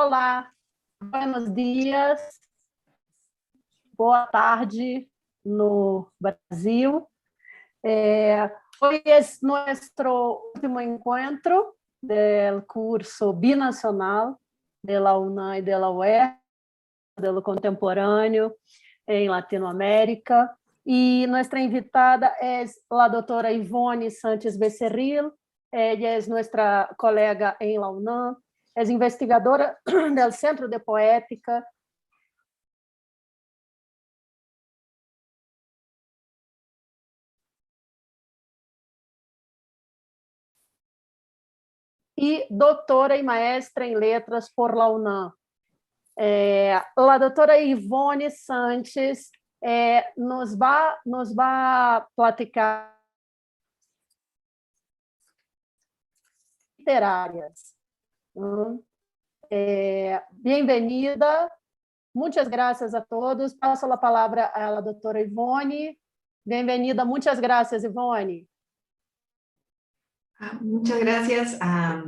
Olá, buenos dias, boa tarde no Brasil. Hoy es nuestro último encuentro del curso binacional de la UNAM y de la UER, de lo contemporáneo en Latinoamérica. Y nuestra invitada es la doctora Ivone Sánchez Becerril. Ella es nuestra colega en la UNAM, es investigadora del Centro de Poética y doctora y maestra en letras por la UNAM. La doctora Ivone Sánchez nos va a platicar literárias. Bem-vinda, muitas graças a todos. Passo a palavra à doutora Ivone. Bem-vinda, muitas graças, Ivone. Muchas gracias a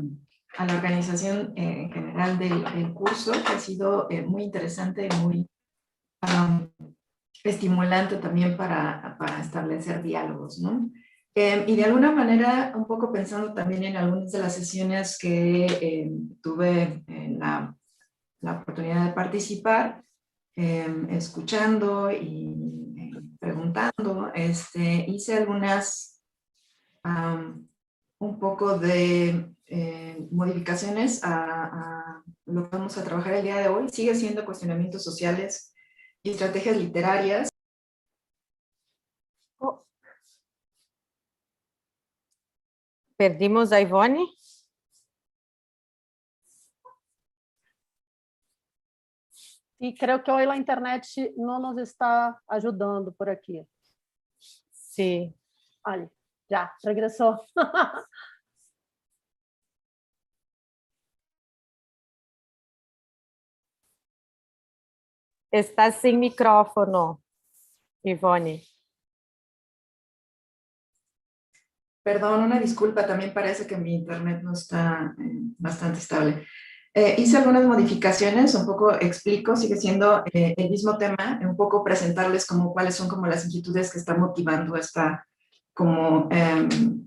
la organización en general del curso, que ha sido muy interesante y muy estimulante también para establecer diálogos, ¿no? Y de alguna manera, un poco pensando también en algunas de las sesiones que tuve la oportunidad de participar, escuchando y preguntando, hice algunas un poco de modificaciones a lo que vamos a trabajar el día de hoy. Sigue siendo cuestionamientos sociales y estrategias literarias. Perdimos a Ivone? E creio que hoje a internet não nos está ajudando por aqui. Sí. Olha, já regressou. Está sem micrófono, Ivone. Perdón, una disculpa, también parece que mi internet no está bastante estable. Hice algunas modificaciones, un poco explico, sigue siendo el mismo tema, un poco presentarles como cuáles son como las inquietudes que están motivando esta como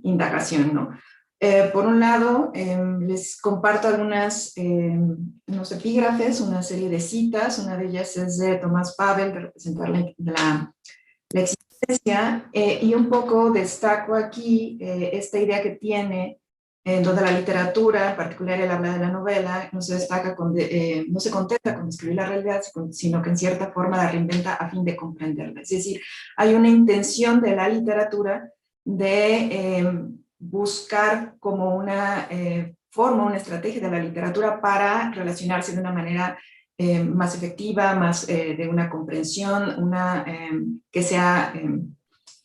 indagación, ¿no? Por un lado, les comparto unos epígrafes, una serie de citas, una de ellas es de Thomas Pavel, de representar la existencia, y un poco destaco aquí esta idea que tiene donde la literatura, en particular él habla de la novela, no se destaca no se contenta con describir la realidad, sino que en cierta forma la reinventa a fin de comprenderla. Es decir, hay una intención de la literatura de buscar como una forma, una estrategia de la literatura para relacionarse de una manera más efectiva, más de una comprensión, que sea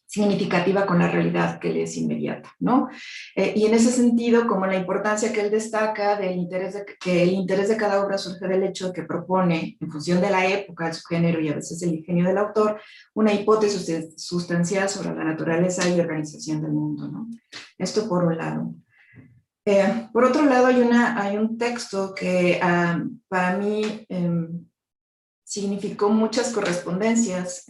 significativa con la realidad que le es inmediata, ¿no? Y en ese sentido, como la importancia que él destaca que el interés de cada obra surge del hecho de que propone, en función de la época, de su género y a veces el ingenio del autor, una hipótesis sustancial sobre la naturaleza y organización del mundo, ¿no? Esto por un lado. Por otro lado, hay un texto que para mí significó muchas correspondencias.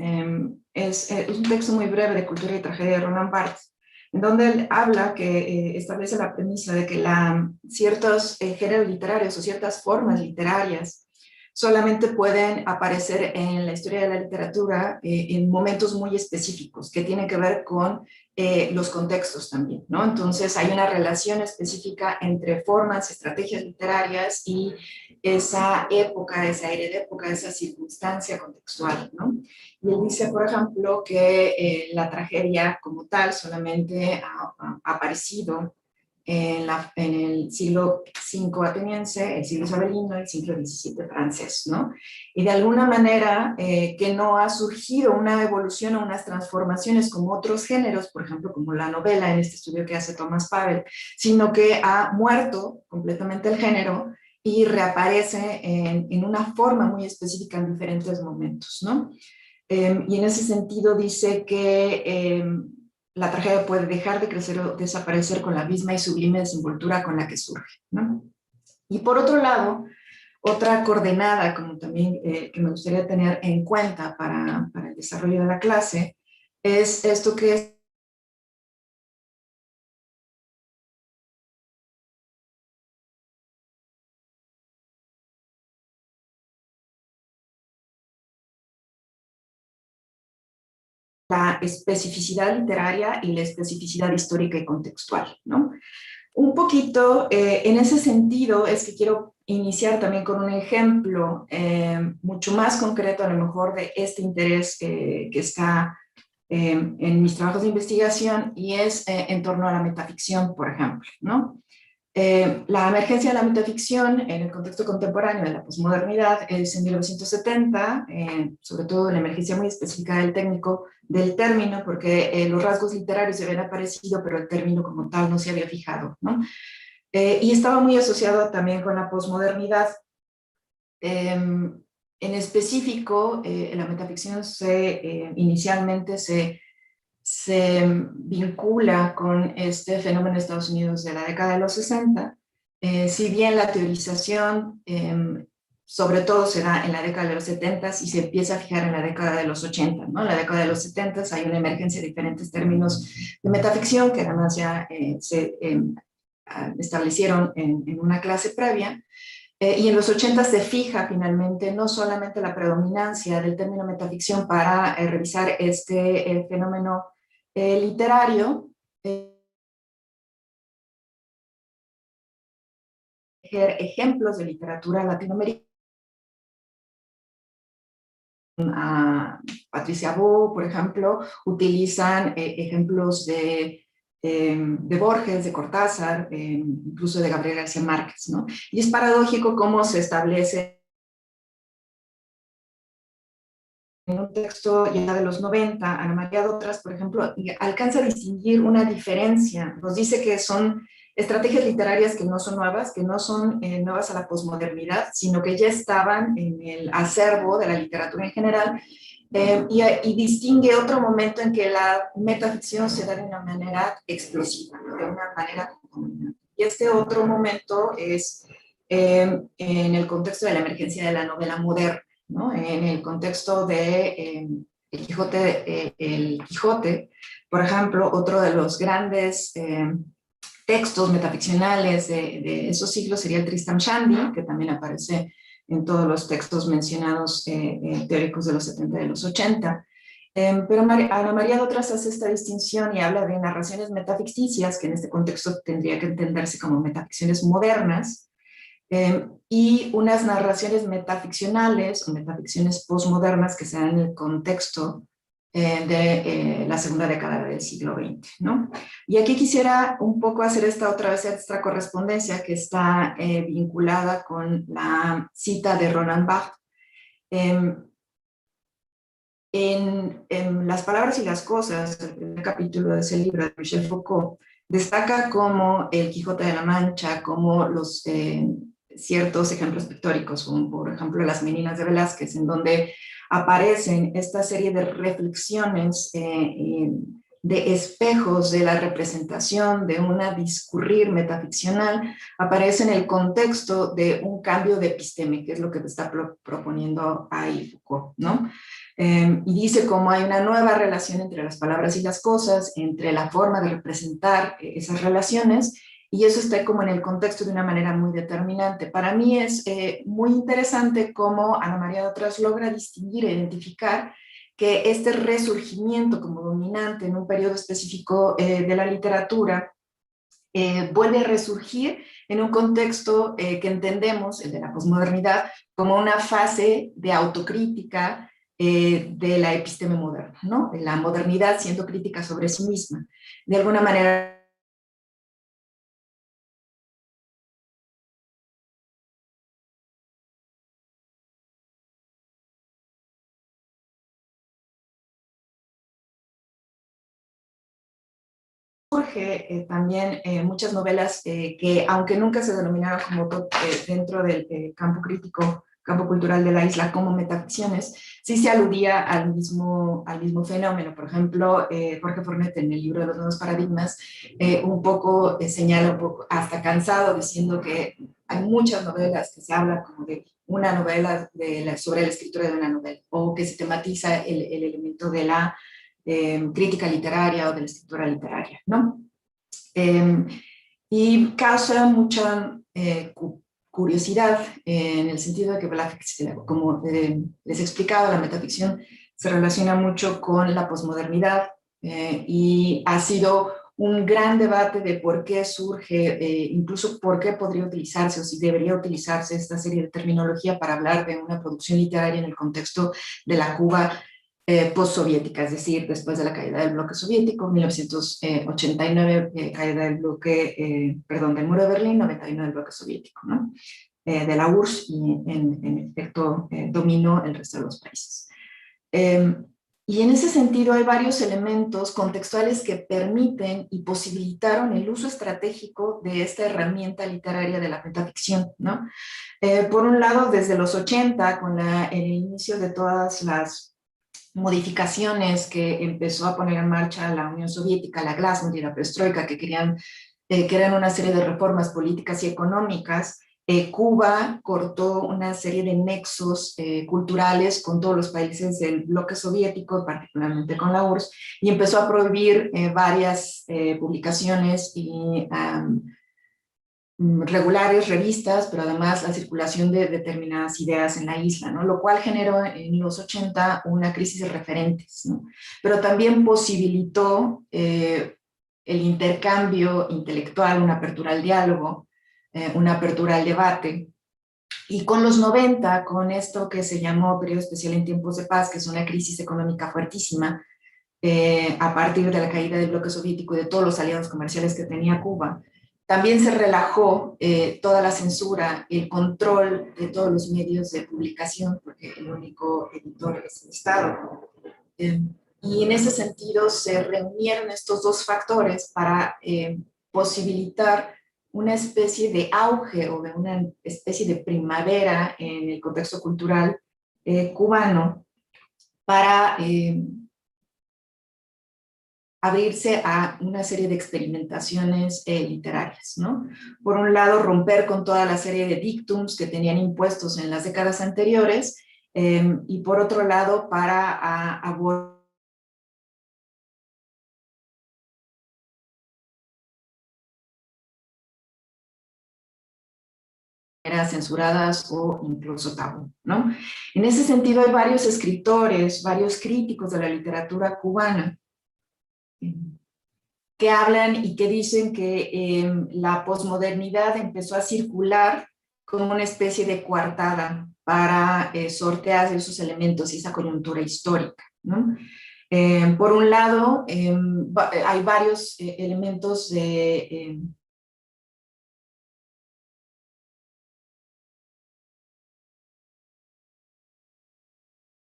Es un texto muy breve de Cultura y Tragedia de Roland Barthes, en donde él habla que establece la premisa de que ciertos géneros literarios o ciertas formas literarias solamente pueden aparecer en la historia de la literatura en momentos muy específicos, que tienen que ver con los contextos también, ¿no? Entonces hay una relación específica entre formas, estrategias literarias y esa época, ese aire de época, esa circunstancia contextual, ¿no? Y él dice, por ejemplo, que la tragedia como tal solamente ha aparecido en el siglo V ateniense, el siglo isabelino, el siglo XVII francés, ¿no? Y de alguna manera que no ha surgido una evolución o unas transformaciones como otros géneros, por ejemplo, como la novela en este estudio que hace Thomas Pavel, sino que ha muerto completamente el género y reaparece en una forma muy específica en diferentes momentos, ¿no? Y en ese sentido dice que la tragedia puede dejar de crecer o desaparecer con la misma y sublime desenvoltura con la que surge, ¿no? Y por otro lado, Otra coordenada, como también que me gustaría tener en cuenta para el desarrollo de la clase, es esto que es la especificidad literaria y la especificidad histórica y contextual, ¿no? Un poquito en ese sentido es que quiero iniciar también con un ejemplo mucho más concreto a lo mejor de este interés que está en mis trabajos de investigación y es en torno a la metaficción, por ejemplo, ¿no? La emergencia de la metaficción en el contexto contemporáneo de la posmodernidad es en 1970, sobre todo la emergencia muy específica del técnico, del término, porque los rasgos literarios se habían aparecido, pero el término como tal no se había fijado, ¿no? Y estaba muy asociado también con la posmodernidad. En específico, la metaficción inicialmente se vincula con este fenómeno de Estados Unidos de la década de los 60, si bien la teorización sobre todo se da en la década de los 70 y se empieza a fijar en la década de los 80, ¿no? En la década de los 70 hay una emergencia de diferentes términos de metaficción que además ya se establecieron en una clase previa. Y en los 80 se fija finalmente no solamente la predominancia del término metaficción para revisar este fenómeno literario, ejemplos de literatura latinoamericana, a Patricia Bo, por ejemplo, utilizan ejemplos de Borges, de Cortázar, incluso de Gabriel García Márquez, ¿no? Y es paradójico cómo se establece en un texto ya de los 90, Ana María Dotras, por ejemplo, alcanza a distinguir una diferencia. Nos dice que son estrategias literarias que no son nuevas, que no son nuevas a la posmodernidad, sino que ya estaban en el acervo de la literatura en general, y distingue otro momento en que la metaficción se da de una manera explosiva, de una manera contaminante. Y este otro momento es en el contexto de la emergencia de la novela moderna, ¿no? En el contexto de el Quijote, por ejemplo, otro de los grandes textos metaficcionales de esos siglos sería el Tristram Shandy, que también aparece en todos los textos mencionados teóricos de los 70 y de los 80. Pero Ana María Dotras hace esta distinción y habla de narraciones metaficticias, que en este contexto tendría que entenderse como metaficciones modernas, y unas narraciones metaficcionales o metaficciones postmodernas que se dan en el contexto de la segunda década del siglo XX, ¿no? Y aquí quisiera un poco hacer esta correspondencia que está vinculada con la cita de Roland Barthes. En Las palabras y las cosas, el primer capítulo de ese libro de Michel Foucault, destaca cómo el Quijote de la Mancha, como los ciertos ejemplos pictóricos, como por ejemplo Las Meninas de Velázquez, en donde aparecen esta serie de reflexiones de espejos de la representación de una discurrir metaficcional, aparece en el contexto de un cambio de episteme, que es lo que te está proponiendo ahí Foucault, ¿no? Y dice cómo hay una nueva relación entre las palabras y las cosas, entre la forma de representar esas relaciones, y eso está como en el contexto de una manera muy determinante. Para mí es muy interesante cómo Ana María Dotras logra distinguir e identificar que este resurgimiento como dominante en un periodo específico de la literatura vuelve a resurgir en un contexto que entendemos, el de la posmodernidad, como una fase de autocrítica de la episteme moderna, ¿no? La modernidad siendo crítica sobre sí misma. De alguna manera, surge también muchas novelas que, aunque nunca se denominaron como dentro del campo crítico campo cultural de la isla como metaficciones, sí se aludía al mismo fenómeno. Por ejemplo, Jorge Fornet en el libro de los nuevos paradigmas un poco señala, un poco hasta cansado, diciendo que hay muchas novelas que se habla como de una novela sobre la escritura de una novela, o que se tematiza el elemento de la crítica literaria o de la escritura literaria, ¿no? Y causa mucha curiosidad en el sentido de que, como les explicaba, la metaficción se relaciona mucho con la posmodernidad y ha sido un gran debate de por qué surge, incluso por qué podría utilizarse o si debería utilizarse esta serie de terminología para hablar de una producción literaria en el contexto de la Cuba postsoviética, es decir, después de la caída del bloque soviético, 1989, caída del bloque, del muro de Berlín, 91 del bloque soviético, ¿no? De la URSS y en efecto dominó el resto de los países. Y en ese sentido hay varios elementos contextuales que permiten y posibilitaron el uso estratégico de esta herramienta literaria de la metaficción, ¿no? Por un lado, desde los 80, con el inicio de todas las modificaciones que empezó a poner en marcha la Unión Soviética, la Glasnost y la Perestroika, que eran una serie de reformas políticas y económicas, Cuba cortó una serie de nexos culturales con todos los países del bloque soviético, particularmente con la URSS, y empezó a prohibir varias publicaciones y regulares, revistas, pero además la circulación de determinadas ideas en la isla, ¿no? Lo cual generó en los 80 una crisis de referentes, ¿no? Pero también posibilitó el intercambio intelectual, una apertura al diálogo, una apertura al debate. Y con los 90, con esto que se llamó periodo especial en tiempos de paz, que es una crisis económica fuertísima, a partir de la caída del bloque soviético y de todos los aliados comerciales que tenía Cuba, también se relajó toda la censura, el control de todos los medios de publicación, porque el único editor es el Estado. Y en ese sentido se reunieron estos dos factores para posibilitar una especie de auge o de una especie de primavera en el contexto cultural cubano para abrirse a una serie de experimentaciones literarias, ¿no? Por un lado, romper con toda la serie de dictums que tenían impuestos en las décadas anteriores, y por otro lado, para abordar censuradas o incluso tabú, ¿no? En ese sentido, hay varios escritores, varios críticos de la literatura cubana que hablan y que dicen que la posmodernidad empezó a circular como una especie de coartada para sortear esos elementos y esa coyuntura histórica, ¿no? Por un lado, hay varios elementos de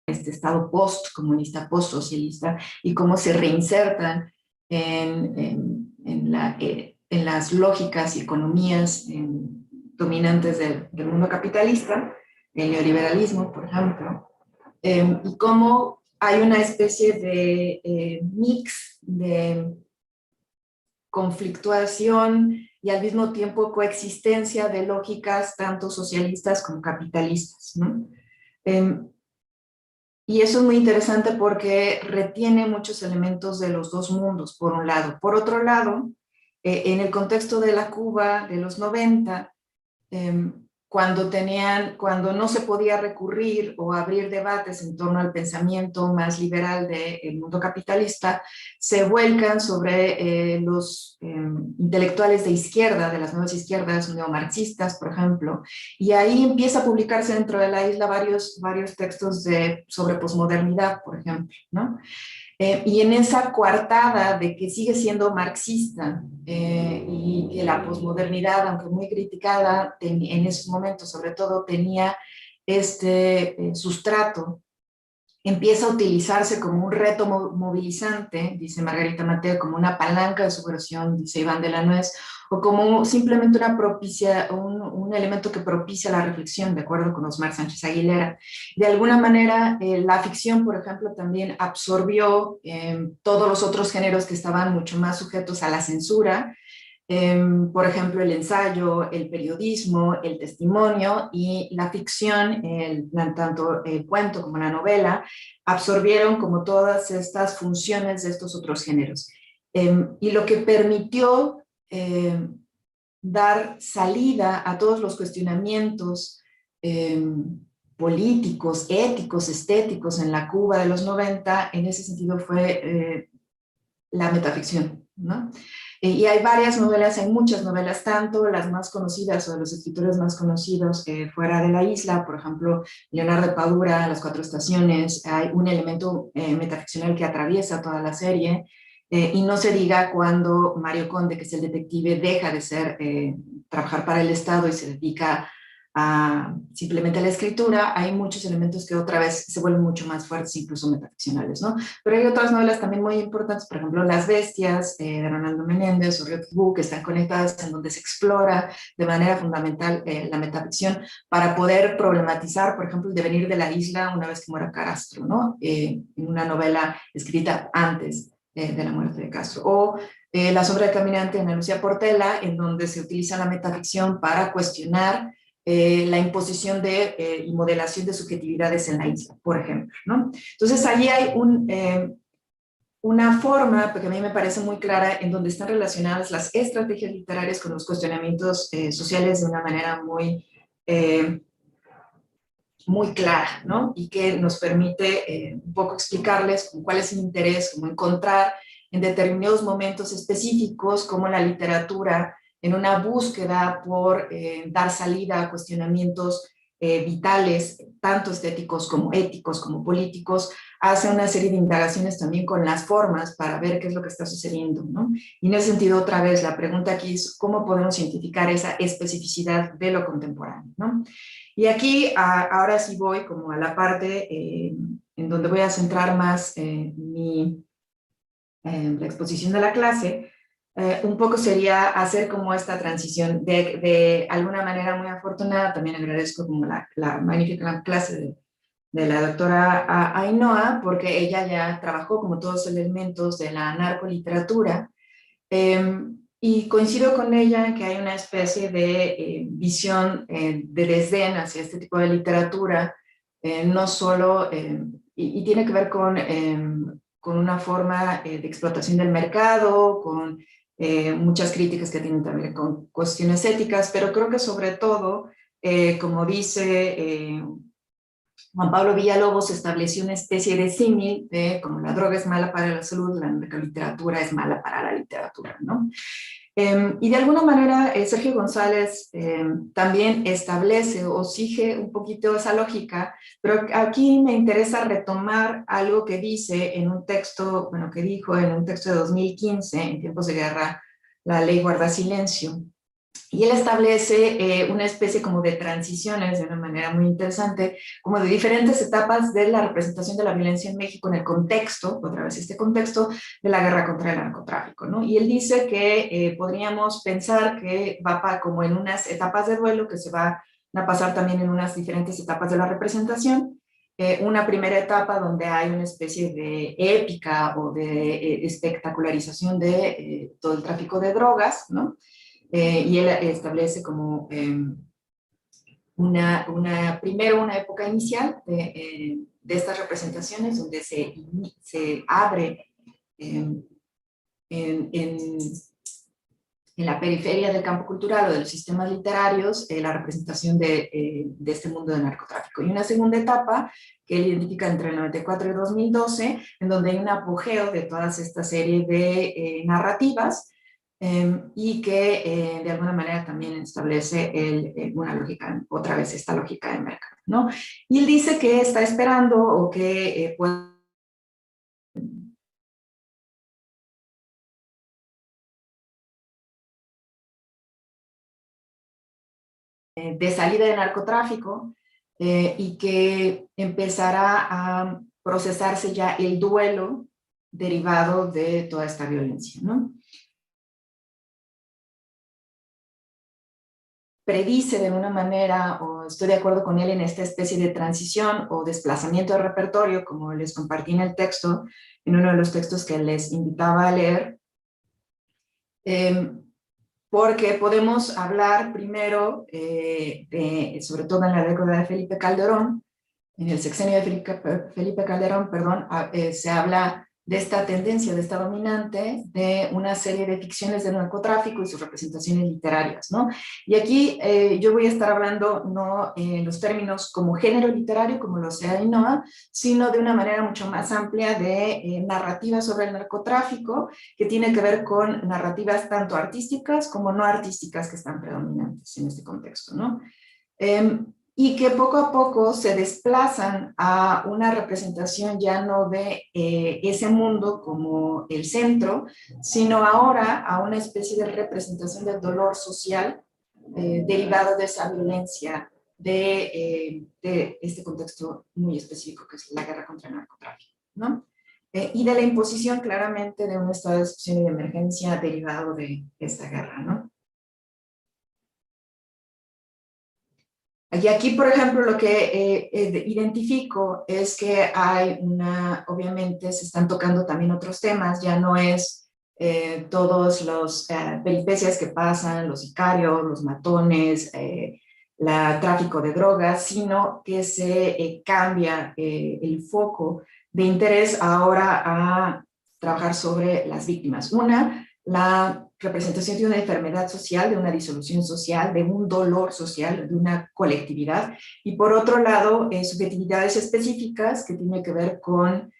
este estado post-comunista, post-socialista, y cómo se reinsertan en las lógicas y economías dominantes del mundo capitalista, el neoliberalismo, por ejemplo, y cómo hay una especie de mix de conflictuación y al mismo tiempo coexistencia de lógicas tanto socialistas como capitalistas, ¿no? Y eso es muy interesante porque retiene muchos elementos de los dos mundos, por un lado. Por otro lado, en el contexto de la Cuba de los 90, cuando no se podía recurrir o abrir debates en torno al pensamiento más liberal del mundo capitalista, se vuelcan sobre los intelectuales de izquierda, de las nuevas izquierdas neomarxistas, por ejemplo, y ahí empieza a publicarse dentro de la isla varios textos sobre posmodernidad, por ejemplo, ¿no? Y en esa coartada de que sigue siendo marxista y que la posmodernidad, aunque muy criticada en esos momentos, sobre todo tenía este sustrato empieza a utilizarse como un reto movilizante, dice Margarita Mateo, como una palanca de subversión, dice Iván de la Nuez, o como simplemente un elemento que propicia la reflexión, de acuerdo con Osmar Sánchez Aguilera. De alguna manera, la ficción, por ejemplo, también absorbió todos los otros géneros que estaban mucho más sujetos a la censura, por ejemplo, el ensayo, el periodismo, el testimonio y la ficción, tanto el cuento como la novela, absorbieron como todas estas funciones de estos otros géneros. Y lo que permitió dar salida a todos los cuestionamientos políticos, éticos, estéticos en la Cuba de los 90, en ese sentido fue la metaficción, ¿no? Y hay varias novelas, hay muchas novelas, tanto las más conocidas o de los escritores más conocidos fuera de la isla, por ejemplo, Leonardo Padura, Las Cuatro Estaciones, hay un elemento metaficcional que atraviesa toda la serie, y no se diga cuando Mario Conde, que es el detective, deja de trabajar para el Estado y se dedica a simplemente a la escritura, hay muchos elementos que otra vez se vuelven mucho más fuertes, incluso metaficcionales, ¿no? Pero hay otras novelas también muy importantes, por ejemplo, Las Bestias, de Ronaldo Menéndez, o Río Tibú, que están conectadas, en donde se explora de manera fundamental la metaficción para poder problematizar, por ejemplo, el devenir de la isla una vez que muera Castro, ¿no? En una novela escrita antes de la muerte de Castro. O La Sombra del Caminante de Ana Lucía Portela, en donde se utiliza la metaficción para cuestionar la imposición y modelación de subjetividades en la isla, por ejemplo, ¿no? Entonces, allí hay una forma que a mí me parece muy clara en donde están relacionadas las estrategias literarias con los cuestionamientos sociales de una manera muy clara, ¿no? Y que nos permite un poco explicarles cuál es el interés, cómo encontrar en determinados momentos específicos cómo la literatura, en una búsqueda por dar salida a cuestionamientos vitales, tanto estéticos como éticos, como políticos, hace una serie de indagaciones también con las formas para ver qué es lo que está sucediendo, ¿no? Y en ese sentido, otra vez, la pregunta aquí es cómo podemos identificar esa especificidad de lo contemporáneo, ¿no? Y aquí ahora sí voy como a la parte en donde voy a centrar más la exposición de la clase. Un poco sería hacer como esta transición de alguna manera muy afortunada. También agradezco como la magnífica clase de la doctora Ainhoa, porque ella ya trabajó como todos los elementos de la narcoliteratura. Y coincido con ella en que hay una especie de visión de desdén hacia este tipo de literatura, no solo, y tiene que ver con una forma de explotación del mercado, con muchas críticas que tienen también con cuestiones éticas, pero creo que sobre todo, como dice Juan Pablo Villalobos, estableció una especie de símil de como la droga es mala para la salud, la literatura es mala para la literatura, ¿no? Y de alguna manera Sergio González también establece o sigue un poquito esa lógica, pero aquí me interesa retomar algo que dice en un texto, bueno, que dijo en un texto de 2015, en tiempos de guerra, la ley guarda silencio. Y él establece una especie como de transiciones de una manera muy interesante, como de diferentes etapas de la representación de la violencia en México en el contexto, otra vez este contexto, de la guerra contra el narcotráfico, ¿no? Y él dice que podríamos pensar que va como en unas etapas de duelo que se van a pasar también en unas diferentes etapas de la representación. Una primera etapa donde hay una especie de épica o de espectacularización de todo el tráfico de drogas, ¿no? Y él establece como primero una época inicial de estas representaciones donde se abre en, en la periferia del campo cultural o de los sistemas literarios la representación de este mundo del narcotráfico. Y una segunda etapa que él identifica entre el 94 y 2012, en donde hay un apogeo de todas esta serie de narrativas y que de alguna manera también establece una lógica, otra vez esta lógica de mercado, ¿no? Y él dice que está esperando o que puede de salida de narcotráfico y que empezará a procesarse ya el duelo derivado de toda esta violencia, ¿no? Predice de una manera, o estoy de acuerdo con él en esta especie de transición o desplazamiento de repertorio, como les compartí en el texto, en uno de los textos que les invitaba a leer, porque podemos hablar primero, sobre todo en la década de Felipe Calderón, en el sexenio de Felipe Calderón, perdón, se habla de esta tendencia, de esta dominante, de una serie de ficciones del narcotráfico y sus representaciones literarias, ¿no? Y aquí yo voy a estar hablando no en los términos como género literario, como lo sea Ainhoa, sino de una manera mucho más amplia de narrativa sobre el narcotráfico, que tiene que ver con narrativas tanto artísticas como no artísticas que están predominantes en este contexto, ¿no? Y que poco a poco se desplazan a una representación ya no de ese mundo como el centro, sino ahora a una especie de representación del dolor social derivado de esa violencia de este contexto muy específico que es la guerra contra el narcotráfico, ¿no? Y de la imposición claramente de un estado de excepción y de emergencia derivado de esta guerra, ¿no? Y aquí, por ejemplo, lo que identifico es que hay obviamente se están tocando también otros temas, ya no es todos los peripecias que pasan, los sicarios, los matones, el tráfico de drogas, sino que se cambia el foco de interés ahora a trabajar sobre las víctimas. La representación de una enfermedad social, de una disolución social, de un dolor social, de una colectividad, y por otro lado, subjetividades específicas que tienen que ver con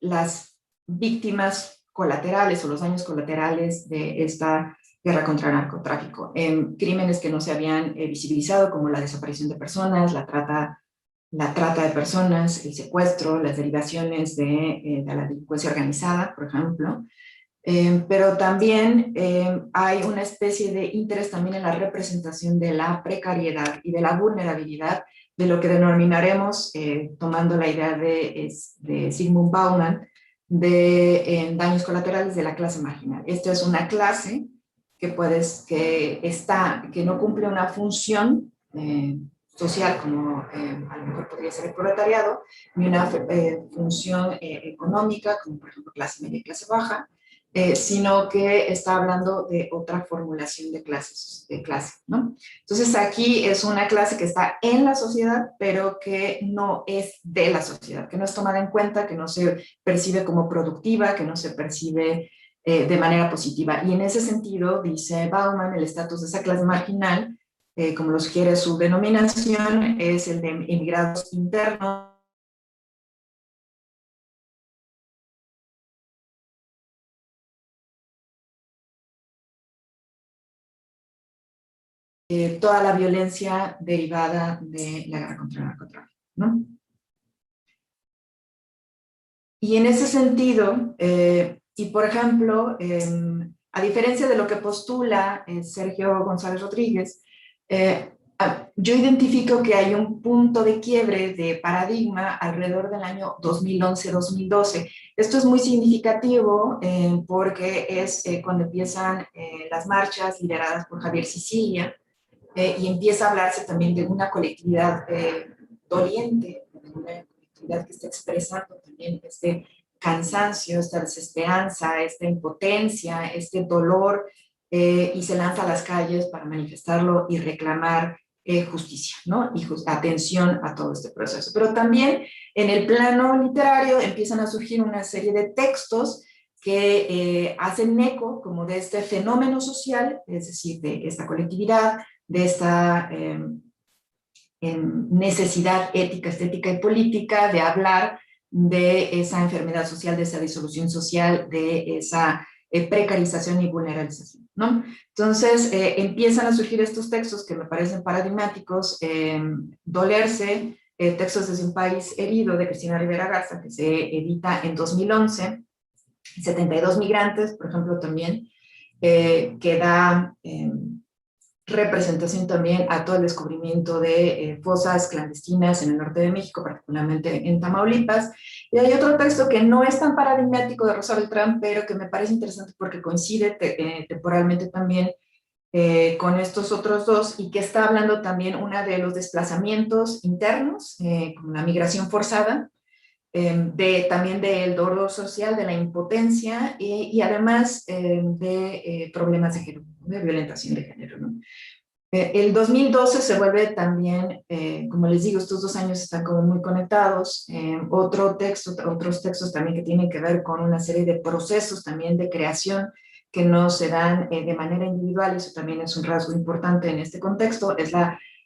las víctimas colaterales o los daños colaterales de esta guerra contra el narcotráfico, crímenes que no se habían visibilizado como la desaparición de personas, la trata de personas, el secuestro, las derivaciones de la delincuencia organizada, por ejemplo. Pero también hay una especie de interés también en la representación de la precariedad y de la vulnerabilidad de lo que denominaremos, tomando la idea de Zygmunt Bauman, de daños colaterales de la clase marginal. Esta es una clase que no cumple una función social como a lo mejor podría ser el proletariado, ni una función económica como por ejemplo clase media y clase baja, sino que está hablando de otra formulación de clase, ¿no? Entonces aquí es una clase que está en la sociedad, pero que no es de la sociedad, que no es tomada en cuenta, que no se percibe como productiva, que no se percibe de manera positiva. Y en ese sentido, dice Bauman, el estatus de esa clase marginal, como lo sugiere su denominación, es el de emigrados internos, toda la violencia derivada de la guerra contra el narcotráfico, ¿no? Y en ese sentido, y por ejemplo, a diferencia de lo que postula Sergio González Rodríguez, yo identifico que hay un punto de quiebre de paradigma alrededor del año 2011-2012. Esto es muy significativo porque es cuando empiezan las marchas lideradas por Javier Sicilia, y empieza a hablarse también de una colectividad doliente, de una colectividad que está expresando también este cansancio, esta desesperanza, esta impotencia, este dolor, y se lanza a las calles para manifestarlo y reclamar justicia, ¿no? Y atención a todo este proceso. Pero también en el plano literario empiezan a surgir una serie de textos que hacen eco como de este fenómeno social, es decir, de esta colectividad, de esta necesidad ética, estética y política de hablar de esa enfermedad social, de esa disolución social, de esa precarización y vulnerabilización, ¿no? Entonces empiezan a surgir estos textos que me parecen paradigmáticos, Dolerse, textos desde un país herido, de Cristina Rivera Garza, que se edita en 2011, 72 migrantes, por ejemplo, también, que da representación también a todo el descubrimiento de fosas clandestinas en el norte de México, particularmente en Tamaulipas. Y hay otro texto que no es tan paradigmático de Rosa Beltrán, pero que me parece interesante porque coincide temporalmente también con estos otros dos, y que está hablando también una de los desplazamientos internos, como la migración forzada, también del dolor social, de la impotencia y además de problemas de género, de violentación de género, ¿no? El 2012 se vuelve también, como les digo, estos 2 años están como muy conectados. Otros textos también que tienen que ver con una serie de procesos también de creación que no se dan de manera individual, y eso también es un rasgo importante en este contexto, es el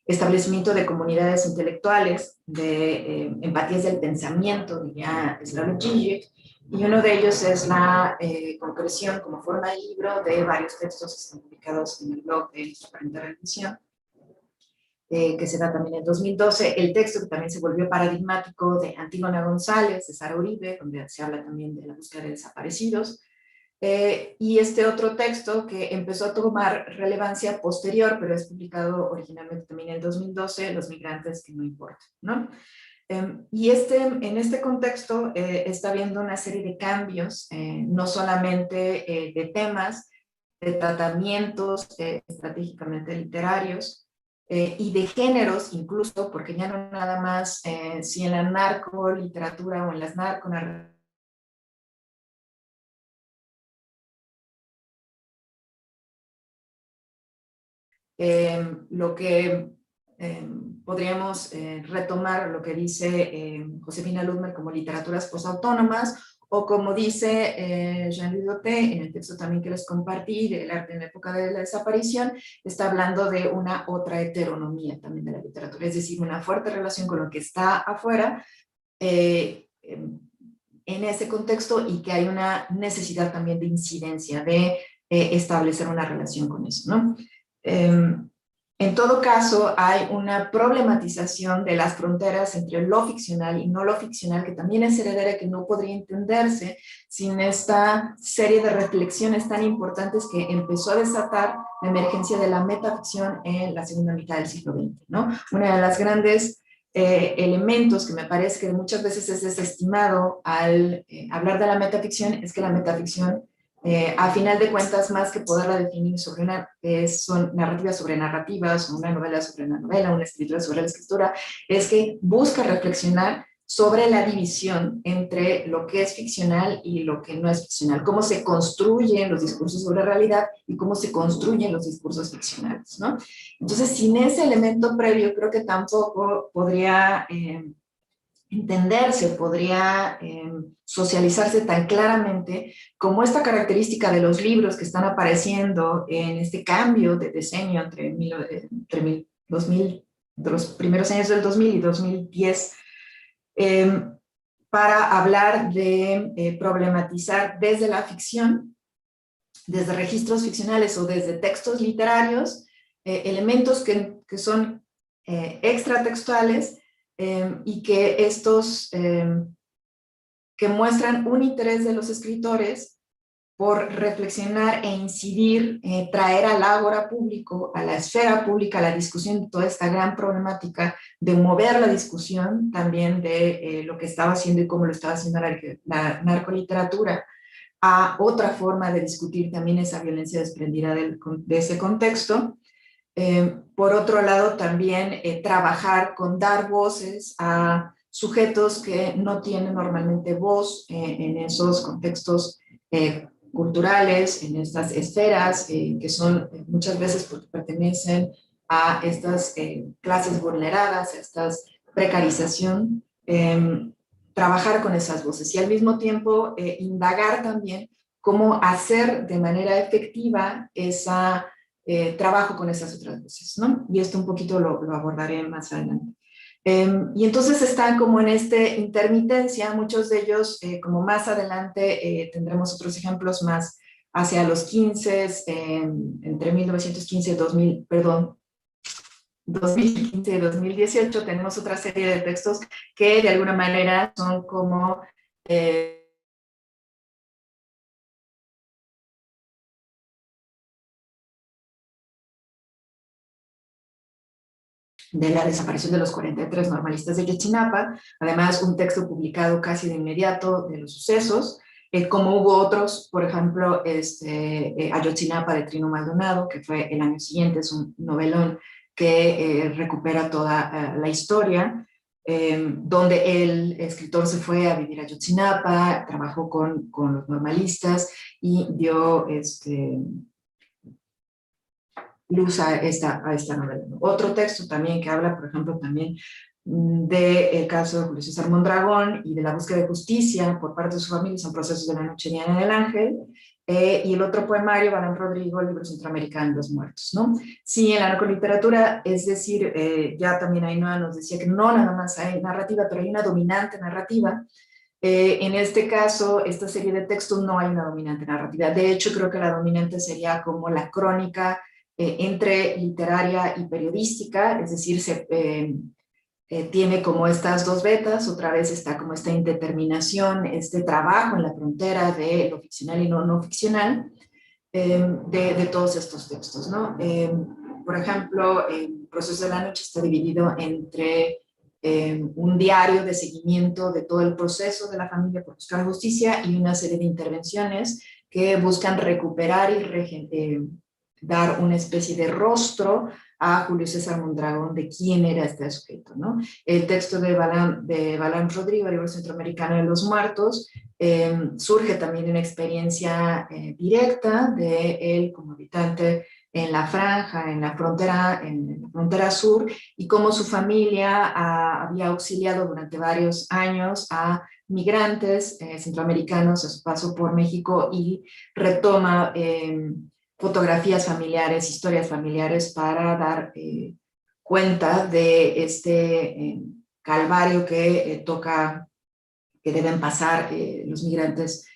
establecimiento de comunidades intelectuales, de empatías del pensamiento, diría Slavoj Žižek, y uno de ellos es la concreción como forma de libro de varios textos que están publicados en el blog de Transparente Rendición, que se da también en 2012. El texto que también se volvió paradigmático de Antígona González, de Sara Uribe, donde se habla también de la búsqueda de desaparecidos. Y este otro texto que empezó a tomar relevancia posterior, pero es publicado originalmente también en 2012, Los migrantes que no importan, ¿no? Y en este contexto está habiendo una serie de cambios, no solamente de temas, de tratamientos estratégicamente literarios, y de géneros incluso, porque ya no nada más si en la narcoliteratura o en las narconarrativas lo que podríamos retomar lo que dice Josefina Ludmer como literaturas posautónomas, o como dice Jean-Louis Dauté en el texto también que les compartí, del arte en la época de la desaparición, está hablando de una otra heteronomía también de la literatura, es decir, una fuerte relación con lo que está afuera en ese contexto, y que hay una necesidad también de incidencia, de establecer una relación con eso, ¿no? En todo caso, hay una problematización de las fronteras entre lo ficcional y no lo ficcional, que también es heredera, que no podría entenderse sin esta serie de reflexiones tan importantes que empezó a desatar la emergencia de la metaficción en la segunda mitad del siglo XX, ¿no? Una de las grandes elementos que me parece que muchas veces es desestimado al hablar de la metaficción es que la metaficción, a final de cuentas, más que poderla definir sobre son narrativas sobre narrativas, una novela sobre una novela, una escritura sobre la escritura, es que busca reflexionar sobre la división entre lo que es ficcional y lo que no es ficcional, cómo se construyen los discursos sobre realidad y cómo se construyen los discursos ficcionales, ¿no? Entonces, sin ese elemento previo, creo que tampoco podría entenderse, podría socializarse tan claramente como esta característica de los libros que están apareciendo en este cambio de diseño entre 2000, de los primeros años del 2000 y 2010, para hablar de problematizar desde la ficción, desde registros ficcionales o desde textos literarios, elementos que son extratextuales, y que estos que muestran un interés de los escritores por reflexionar e incidir, traer al ágora público, a la esfera pública, a la discusión de toda esta gran problemática, de mover la discusión también de lo que estaba haciendo y cómo lo estaba haciendo la narcoliteratura, a otra forma de discutir también esa violencia desprendida de ese contexto. Por otro lado, también trabajar con dar voces a sujetos que no tienen normalmente voz en esos contextos culturales, en estas esferas, que son muchas veces porque pertenecen a estas clases vulneradas, a esta precarización, trabajar con esas voces y al mismo tiempo indagar también cómo hacer de manera efectiva esa trabajo con esas otras voces, ¿no? Y esto un poquito lo abordaré más adelante. Y entonces están como en esta intermitencia, muchos de ellos, como más adelante tendremos otros ejemplos más hacia los 15, entre 1915 y 2000, perdón, 2015 y 2018, tenemos otra serie de textos que de alguna manera son como de la desaparición de los 43 normalistas de Ayotzinapa, además un texto publicado casi de inmediato de los sucesos, como hubo otros, por ejemplo, Ayotzinapa de Trino Maldonado, que fue el año siguiente, es un novelón que recupera toda la historia, donde el escritor se fue a vivir a Ayotzinapa, trabajó con los normalistas y dio luz a esta novela. Otro texto también que habla, por ejemplo, también del caso de Julio César Mondragón y de la búsqueda de justicia por parte de su familia, son Procesos de la Noche Diana del Ángel, y el otro poemario, Balán Rodrigo, el libro centroamericano Los Muertos, ¿no? Sí, en la narcoliteratura, es decir, ya también Ainhoa nos decía que no nada más hay narrativa, pero hay una dominante narrativa. En este caso, esta serie de textos no hay una dominante narrativa. De hecho, creo que la dominante sería como la crónica entre literaria y periodística, es decir, tiene como estas dos vetas, otra vez está como esta indeterminación, este trabajo en la frontera de lo ficcional y no ficcional, de todos estos textos, ¿no? Por ejemplo, el Proceso de la Noche está dividido entre un diario de seguimiento de todo el proceso de la familia por buscar justicia y una serie de intervenciones que buscan recuperar y dar una especie de rostro a Julio César Mondragón de quién era este sujeto, ¿no? El texto de Balán Rodrigo, el libro centroamericano de los muertos, surge también de una experiencia directa de él como habitante en la franja, en la frontera sur, y cómo su familia había auxiliado durante varios años a migrantes centroamericanos a su paso por México, y retoma fotografías familiares, historias familiares para dar cuenta de este calvario que que deben pasar los migrantes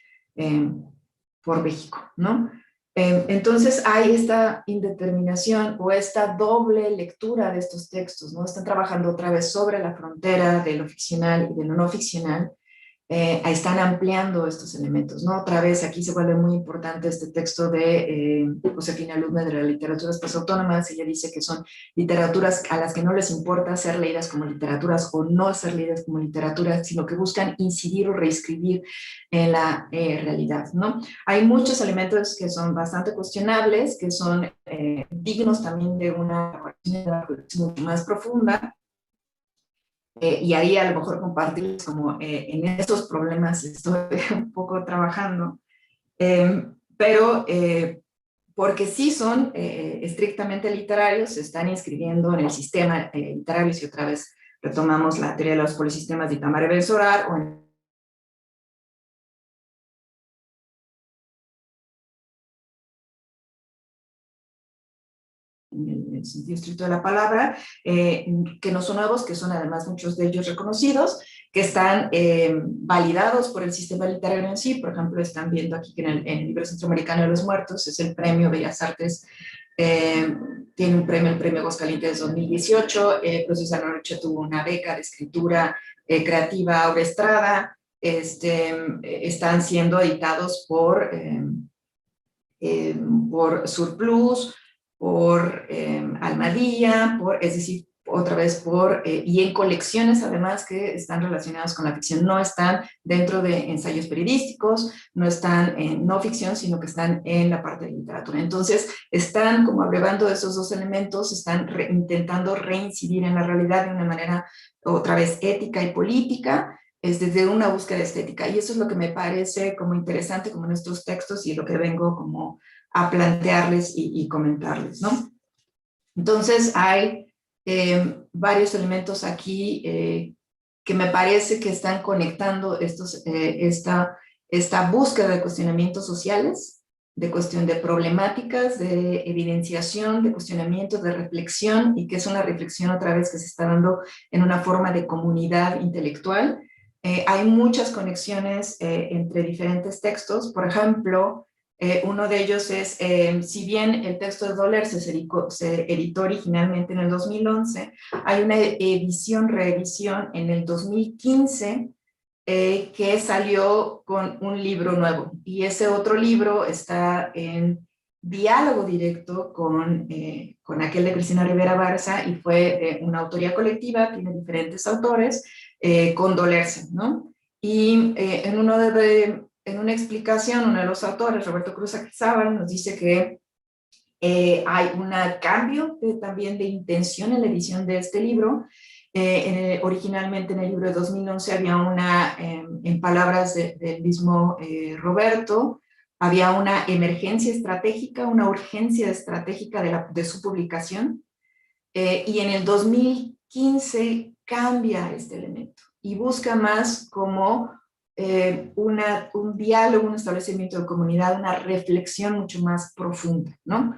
por México, ¿no? Entonces hay esta indeterminación o esta doble lectura de estos textos, ¿no? Están trabajando otra vez sobre la frontera de lo ficcional y de lo no ficcional. Están ampliando estos elementos, ¿no? Otra vez aquí se vuelve muy importante este texto de Josefina Ludmer de la literatura espacio autónomas. Ella dice que son literaturas a las que no les importa ser leídas como literaturas o no ser leídas como literaturas, sino que buscan incidir o reescribir en la realidad, ¿no? Hay muchos elementos que son bastante cuestionables, que son dignos también de una mucho más profunda. Y ahí a lo mejor compartirles como en estos problemas estoy un poco trabajando, pero porque sí son estrictamente literarios, se están inscribiendo en el sistema literario, si otra vez retomamos la teoría de los polisistemas de Itamar Bensorar, o en el sentido estricto de la palabra, que no son nuevos, que son además muchos de ellos reconocidos, que están validados por el sistema literario en sí. Por ejemplo, están viendo aquí que en el libro centroamericano de los muertos es el premio Bellas Artes, tiene un premio, el premio Aguascalientes 2018, Proceso de la Noche tuvo una beca de escritura creativa Aura Estrada, están siendo editados por Surplus, por Almadía, es decir, otra vez y en colecciones además que están relacionadas con la ficción, no están dentro de ensayos periodísticos, no están en no ficción, sino que están en la parte de literatura. Entonces, están como abrevando esos dos elementos, están intentando reincidir en la realidad de una manera otra vez ética y política, es desde una búsqueda estética, y eso es lo que me parece como interesante como en estos textos y lo que vengo como a plantearles y comentarles, ¿no? Entonces hay varios elementos aquí que me parece que están conectando esta búsqueda de cuestionamientos sociales, de cuestión de problemáticas, de evidenciación, de cuestionamientos, de reflexión, y que es una reflexión otra vez que se está dando en una forma de comunidad intelectual. Hay muchas conexiones entre diferentes textos. Por ejemplo, uno de ellos es, si bien el texto de Doller se editó originalmente en el 2011, hay una reedición en el 2015 que salió con un libro nuevo. Y ese otro libro está en diálogo directo con aquel de Cristina Rivera Barza, y fue una autoría colectiva, tiene diferentes autores, Condolerse, ¿no? Y en una explicación, uno de los autores, Roberto Cruz Aquizábal, nos dice que hay un cambio también de intención en la edición de este libro. Originalmente en el libro de 2011 había en palabras del mismo Roberto, había una emergencia estratégica, una urgencia estratégica de su publicación, y en el 2015 cambia este elemento y busca más como un diálogo, un establecimiento de comunidad, una reflexión mucho más profunda, ¿no?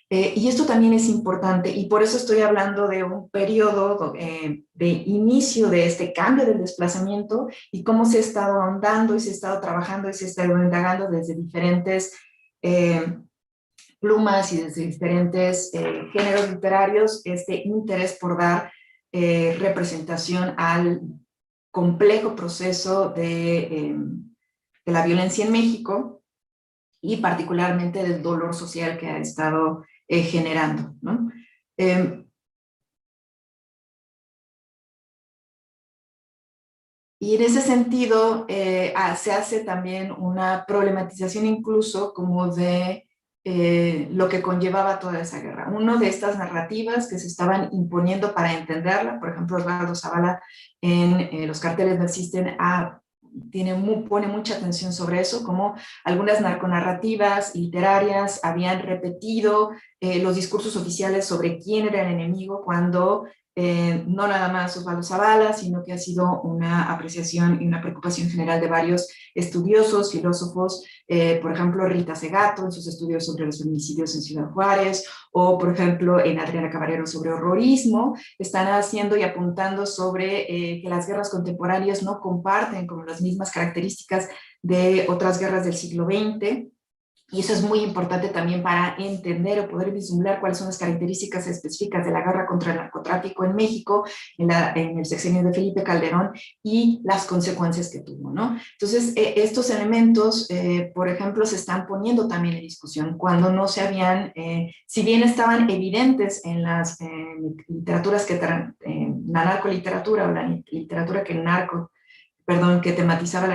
Y esto también es importante, y por eso estoy hablando de un periodo de inicio de este cambio del desplazamiento y cómo se ha estado ahondando y se ha estado trabajando y se ha estado indagando desde diferentes plumas y desde diferentes géneros literarios, este interés por dar representación al complejo proceso de la violencia en México y particularmente del dolor social que ha estado generando, ¿no? Y en ese sentido se hace también una problematización incluso como de lo que conllevaba toda esa guerra. Una de estas narrativas que se estaban imponiendo para entenderla, por ejemplo, Osvaldo Zavala en Los carteles no existen, pone mucha atención sobre eso, como algunas narconarrativas literarias habían repetido los discursos oficiales sobre quién era el enemigo, cuando no nada más Osvaldo Zavala, sino que ha sido una apreciación y una preocupación general de varios estudiosos, filósofos, por ejemplo, Rita Segato en sus estudios sobre los feminicidios en Ciudad Juárez, o por ejemplo en Adriana Caballero sobre horrorismo, están haciendo y apuntando sobre que las guerras contemporáneas no comparten como las mismas características de otras guerras del siglo XX. Y eso es muy importante también para entender o poder vislumbrar cuáles son las características específicas de la guerra contra el narcotráfico en México, en el sexenio de Felipe Calderón, y las consecuencias que tuvo, ¿no? Entonces, estos elementos, por ejemplo, se están poniendo también en discusión cuando no se habían, si bien estaban evidentes en las literaturas la narcoliteratura o la literatura que tematizaba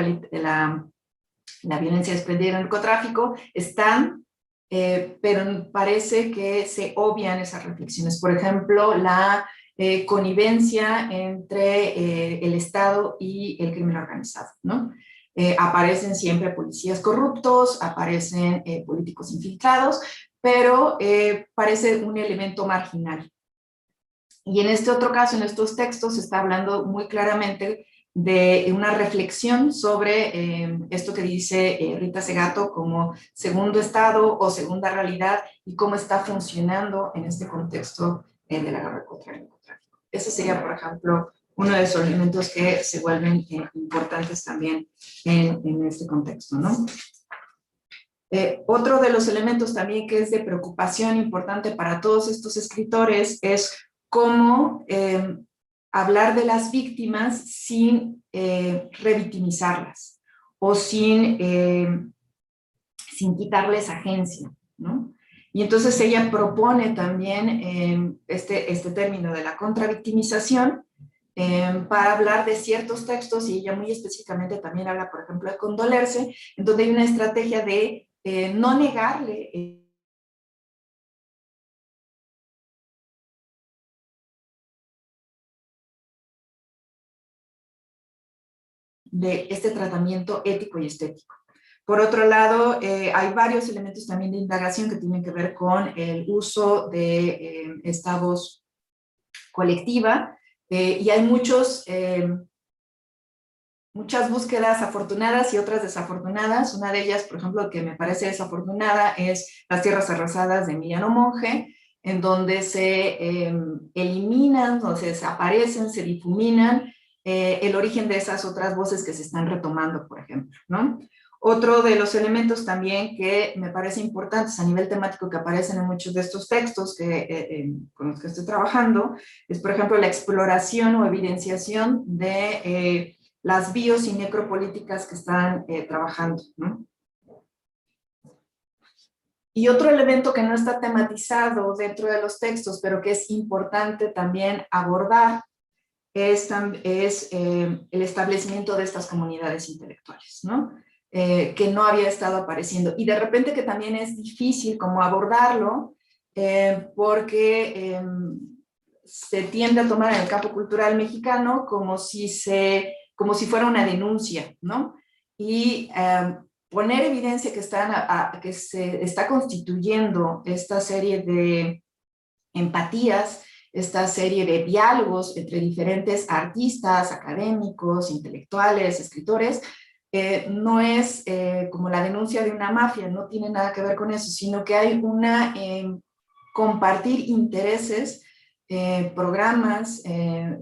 la violencia desprendida del narcotráfico, están, pero parece que se obvian esas reflexiones. Por ejemplo, la connivencia entre el Estado y el crimen organizado, ¿no? Aparecen siempre policías corruptos, aparecen políticos infiltrados, pero parece un elemento marginal. Y en este otro caso, en estos textos, se está hablando muy claramente de una reflexión sobre esto que dice Rita Segato como segundo estado o segunda realidad y cómo está funcionando en este contexto de la guerra contra el narcotráfico. Ese sería, por ejemplo, uno de esos elementos que se vuelven importantes también en este contexto, ¿no? Otro de los elementos también que es de preocupación importante para todos estos escritores es cómo hablar de las víctimas sin revictimizarlas o sin quitarles agencia, ¿no? Y entonces ella propone también este término de la contravictimización para hablar de ciertos textos, y ella muy específicamente también habla, por ejemplo, de Condolerse, en donde hay una estrategia de no negarle de este tratamiento ético y estético. Por otro lado, hay varios elementos también de indagación que tienen que ver con el uso de esta voz colectiva, y hay muchas búsquedas afortunadas y otras desafortunadas. Una de ellas, por ejemplo, que me parece desafortunada, es Las tierras arrasadas de Emiliano Monge, en donde se eliminan, o se desaparecen, se difuminan el origen de esas otras voces que se están retomando, por ejemplo, ¿no? Otro de los elementos también que me parece importantes a nivel temático que aparecen en muchos de estos textos con los que estoy trabajando es, por ejemplo, la exploración o evidenciación de las bios y necropolíticas que están trabajando, ¿no? Y otro elemento que no está tematizado dentro de los textos, pero que es importante también abordar, es el establecimiento de estas comunidades intelectuales, ¿no? Que no había estado apareciendo. Y de repente que también es difícil como abordarlo, porque se tiende a tomar en el campo cultural mexicano como si fuera una denuncia, ¿no? Y poner evidencia que se está constituyendo esta serie de empatías, esta serie de diálogos entre diferentes artistas, académicos, intelectuales, escritores, no es como la denuncia de una mafia, no tiene nada que ver con eso, sino que hay una compartir intereses, programas,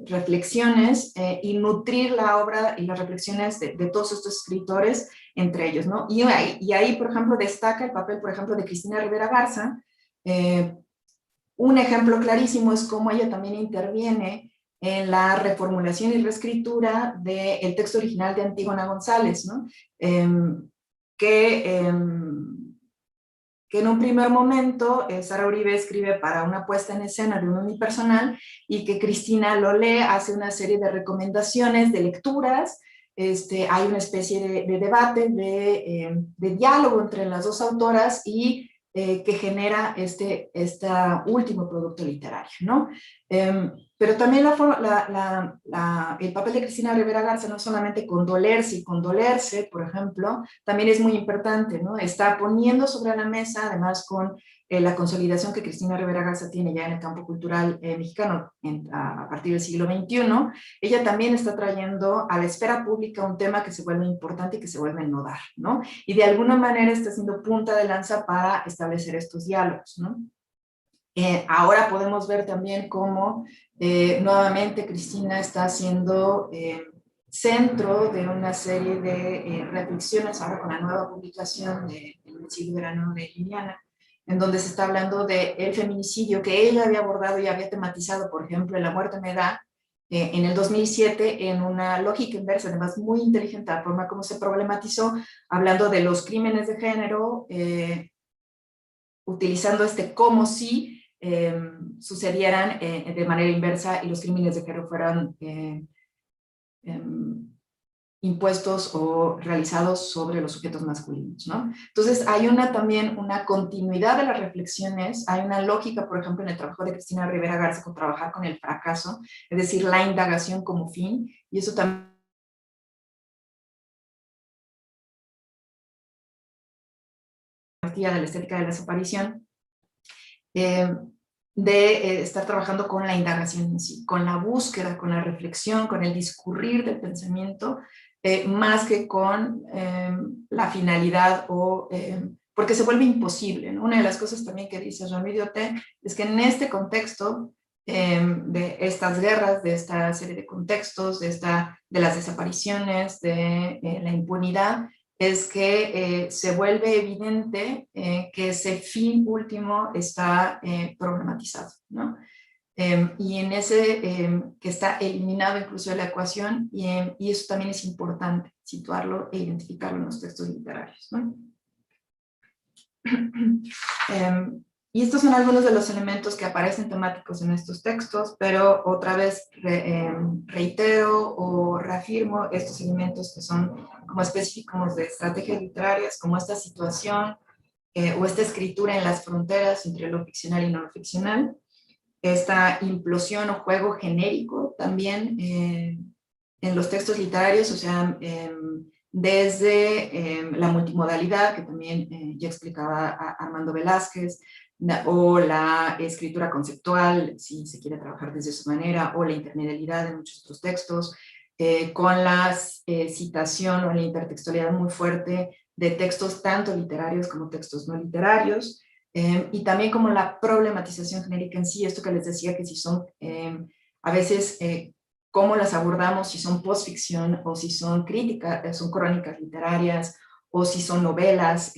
reflexiones y nutrir la obra y las reflexiones de todos estos escritores entre ellos, ¿no? Y ahí, por ejemplo, destaca el papel, por ejemplo, de Cristina Rivera Garza. Un ejemplo clarísimo es cómo ella también interviene en la reformulación y reescritura del texto original de Antígona González, ¿no? Que en un primer momento Sara Uribe escribe para una puesta en escena de un unipersonal y que Cristina lo lee, hace una serie de recomendaciones, de lecturas, hay una especie de debate, de diálogo entre las dos autoras y que genera este último producto literario, ¿no? Pero también el papel de Cristina Rivera Garza no solamente condolerse y condolerse, por ejemplo, también es muy importante, ¿no? Está poniendo sobre la mesa, además con la consolidación que Cristina Rivera Garza tiene ya en el campo cultural mexicano a partir del siglo XXI, ella también está trayendo a la esfera pública un tema que se vuelve importante y que se vuelve nodal, ¿no? Y de alguna manera está siendo punta de lanza para establecer estos diálogos, ¿no? Ahora podemos ver también cómo nuevamente Cristina está siendo centro de una serie de reflexiones, ahora con la nueva publicación de El siglo verano de Liliana, en donde se está hablando del feminicidio que ella había abordado y había tematizado, por ejemplo, en La muerte me da, en el 2007, en una lógica inversa, además muy inteligente, la forma como se problematizó, hablando de los crímenes de género, utilizando como si sucedieran de manera inversa y los crímenes de género fueran impuestos o realizados sobre los sujetos masculinos, ¿no? Entonces hay también una continuidad de las reflexiones, hay una lógica, por ejemplo, en el trabajo de Cristina Rivera Garza con trabajar con el fracaso, es decir, la indagación como fin, y eso también de la estética de la desaparición, de estar trabajando con la indagación en sí, con la búsqueda, con la reflexión, con el discurrir del pensamiento, más que con la finalidad porque se vuelve imposible, ¿no? Una de las cosas también que dice Jean-Louis Diotet es que en este contexto de estas guerras, de esta serie de contextos, de las desapariciones, de la impunidad, es que se vuelve evidente que ese fin último está problematizado, ¿no? Y en ese que está eliminado incluso de la ecuación, y eso también es importante situarlo e identificarlo en los textos literarios, ¿no? Y estos son algunos de los elementos que aparecen temáticos en estos textos, pero otra vez reitero o reafirmo estos elementos que son como específicos de estrategias literarias, como esta situación o esta escritura en las fronteras entre lo ficcional y no lo ficcional, esta implosión o juego genérico también en los textos literarios, o sea, desde la multimodalidad, que también ya explicaba Armando Velázquez, o la escritura conceptual, si se quiere trabajar desde esa manera, o la intermedialidad en muchos otros textos, con la citación o la intertextualidad muy fuerte de textos tanto literarios como textos no literarios, y también como la problematización genérica en sí, esto que les decía que si son a veces cómo las abordamos, si son postficción o si son críticas, son crónicas literarias o si son novelas,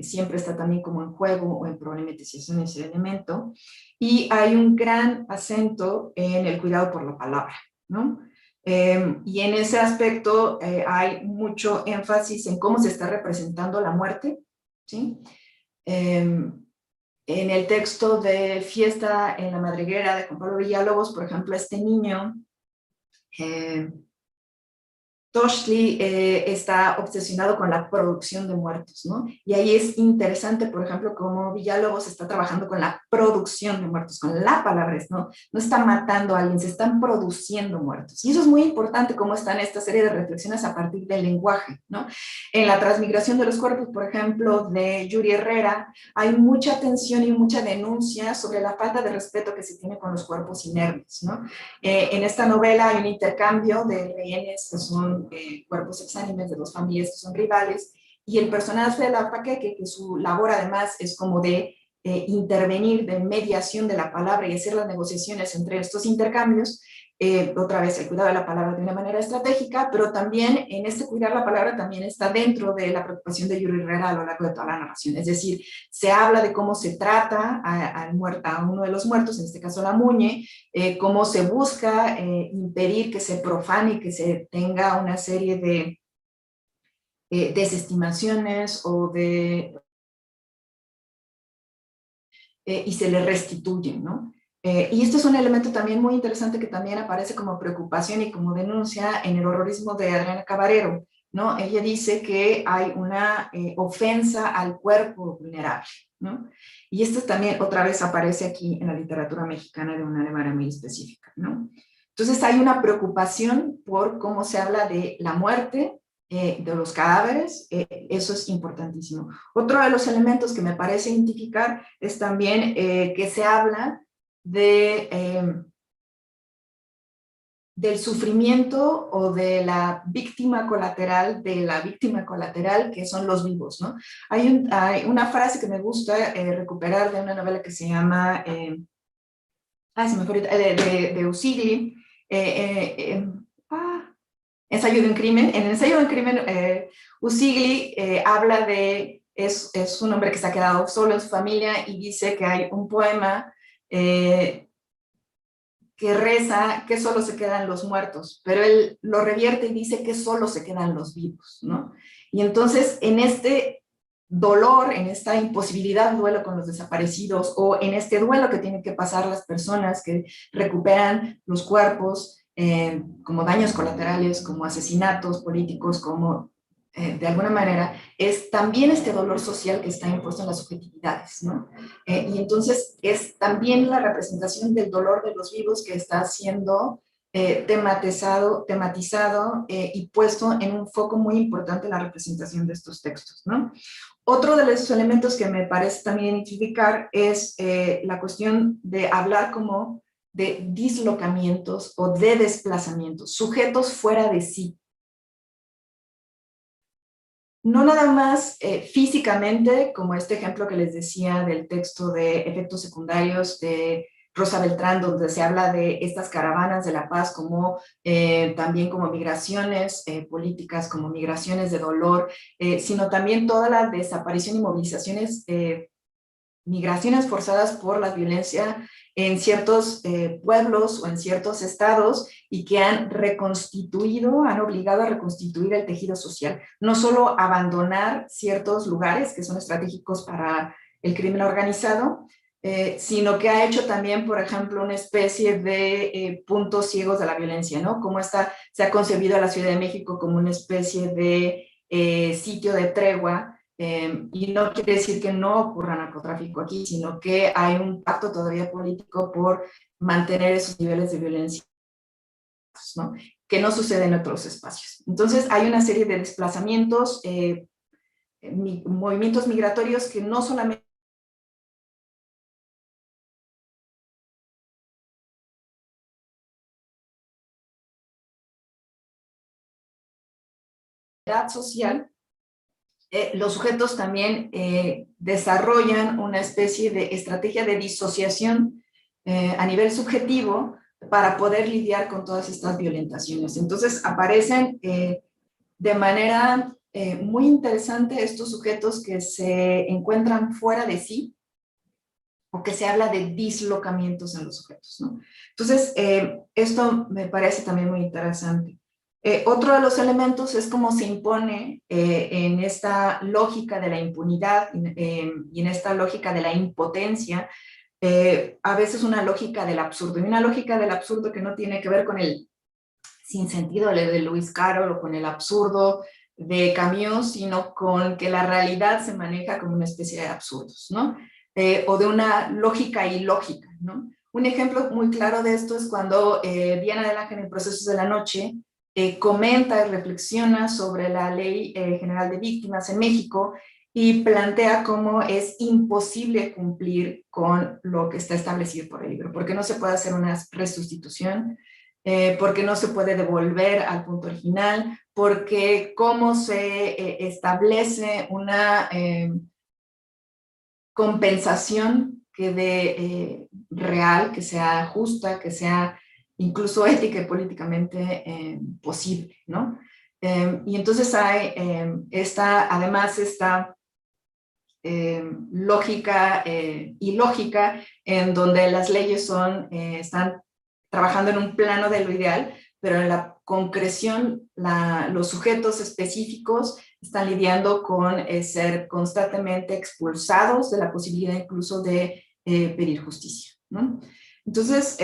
siempre está también como en juego o en problematización ese elemento. Y hay un gran acento en el cuidado por la palabra, ¿no? Y en ese aspecto hay mucho énfasis en cómo se está representando la muerte, ¿sí? En el texto de Fiesta en la Madriguera de Juan Pablo Villalobos, por ejemplo, este niño, Toshli, está obsesionado con la producción de muertos, ¿no? Y ahí es interesante, por ejemplo, cómo Villalobos está trabajando con la producción de muertos, con la palabra, ¿no? No está matando a alguien, se están produciendo muertos. Y eso es muy importante, cómo están esta serie de reflexiones a partir del lenguaje, ¿no? En la transmigración de los cuerpos, por ejemplo, de Yuri Herrera, hay mucha atención y mucha denuncia sobre la falta de respeto que se tiene con los cuerpos inermes, ¿no? En esta novela hay un intercambio de rehenes que son cuerpos exánimes de dos familias que son rivales, y el personaje de la Paqueque, que su labor además es como de intervenir, de mediación de la palabra y hacer las negociaciones entre estos intercambios, otra vez el cuidado de la palabra de una manera estratégica, pero también en este cuidar la palabra también está dentro de la preocupación de Yuri Herrera a lo largo de toda la narración, es decir, se habla de cómo se trata a uno de los muertos, en este caso la Muñe, cómo se busca impedir que se profane y que se tenga una serie de desestimaciones o de y se le restituyen, ¿no? Y esto es un elemento también muy interesante que también aparece como preocupación y como denuncia en el horrorismo de Adriana Cabarero, ¿no? Ella dice que hay una ofensa al cuerpo vulnerable, ¿no? Y esto también otra vez aparece aquí en la literatura mexicana de una manera muy específica, ¿no? Entonces hay una preocupación por cómo se habla de la muerte, de los cadáveres, eso es importantísimo. Otro de los elementos que me parece identificar es también que se habla del sufrimiento o de la víctima colateral, que son los vivos, ¿no? Hay una frase que me gusta recuperar de una novela que se llama, se me fue ahorita, de Usigli, Ensayo de un crimen. En el ensayo de un crimen, Usigli habla de, es un hombre que se ha quedado solo en su familia y dice que hay un poema que reza que solo se quedan los muertos, pero él lo revierte y dice que solo se quedan los vivos, ¿no? Y entonces en este dolor, en esta imposibilidad de duelo con los desaparecidos o en este duelo que tienen que pasar las personas que recuperan los cuerpos, como daños colaterales, como asesinatos políticos, como de alguna manera, es también este dolor social que está impuesto en las subjetividades, ¿no? Y entonces es también la representación del dolor de los vivos que está siendo tematizado y puesto en un foco muy importante en la representación de estos textos, ¿no? Otro de los elementos que me parece también identificar es la cuestión de hablar como de dislocamientos o de desplazamientos, sujetos fuera de sí. No nada más físicamente, como este ejemplo que les decía del texto de Efectos Secundarios de Rosa Beltrán, donde se habla de estas caravanas de la paz como también como migraciones políticas, como migraciones de dolor, sino también toda la desaparición y movilizaciones, migraciones forzadas por la violencia en ciertos pueblos o en ciertos estados y que han reconstituido, han obligado a reconstituir el tejido social. No solo abandonar ciertos lugares que son estratégicos para el crimen organizado, sino que ha hecho también, por ejemplo, una especie de puntos ciegos de la violencia, ¿no? Como se ha concebido a la Ciudad de México como una especie de sitio de tregua. Y no quiere decir que no ocurra narcotráfico aquí, sino que hay un pacto todavía político por mantener esos niveles de violencia, ¿no? Que no sucede en otros espacios. Entonces hay una serie de desplazamientos, movimientos migratorios que no solamente social, los sujetos también desarrollan una especie de estrategia de disociación a nivel subjetivo para poder lidiar con todas estas violentaciones. Entonces aparecen de manera muy interesante estos sujetos que se encuentran fuera de sí o que se habla de dislocamientos en los sujetos, ¿no? Entonces, esto me parece también muy interesante. Otro de los elementos es cómo se impone en esta lógica de la impunidad y en esta lógica de la impotencia, a veces una lógica del absurdo, y una lógica del absurdo que no tiene que ver con el sinsentido de Lewis Carroll o con el absurdo de Camus, sino con que la realidad se maneja como una especie de absurdos, ¿no? O de una lógica ilógica, ¿no? Un ejemplo muy claro de esto es cuando Diana del Ángel en Procesos de la Noche comenta y reflexiona sobre la Ley General de Víctimas en México y plantea cómo es imposible cumplir con lo que está establecido por el libro, porque no se puede hacer una resustitución, porque no se puede devolver al punto original, porque cómo se establece una compensación que de real, que sea justa, que sea incluso ética y políticamente posible, ¿no? Y entonces hay además esta lógica ilógica en donde las leyes están trabajando en un plano de lo ideal, pero en la concreción los sujetos específicos están lidiando con ser constantemente expulsados de la posibilidad incluso de pedir justicia, ¿no? Entonces,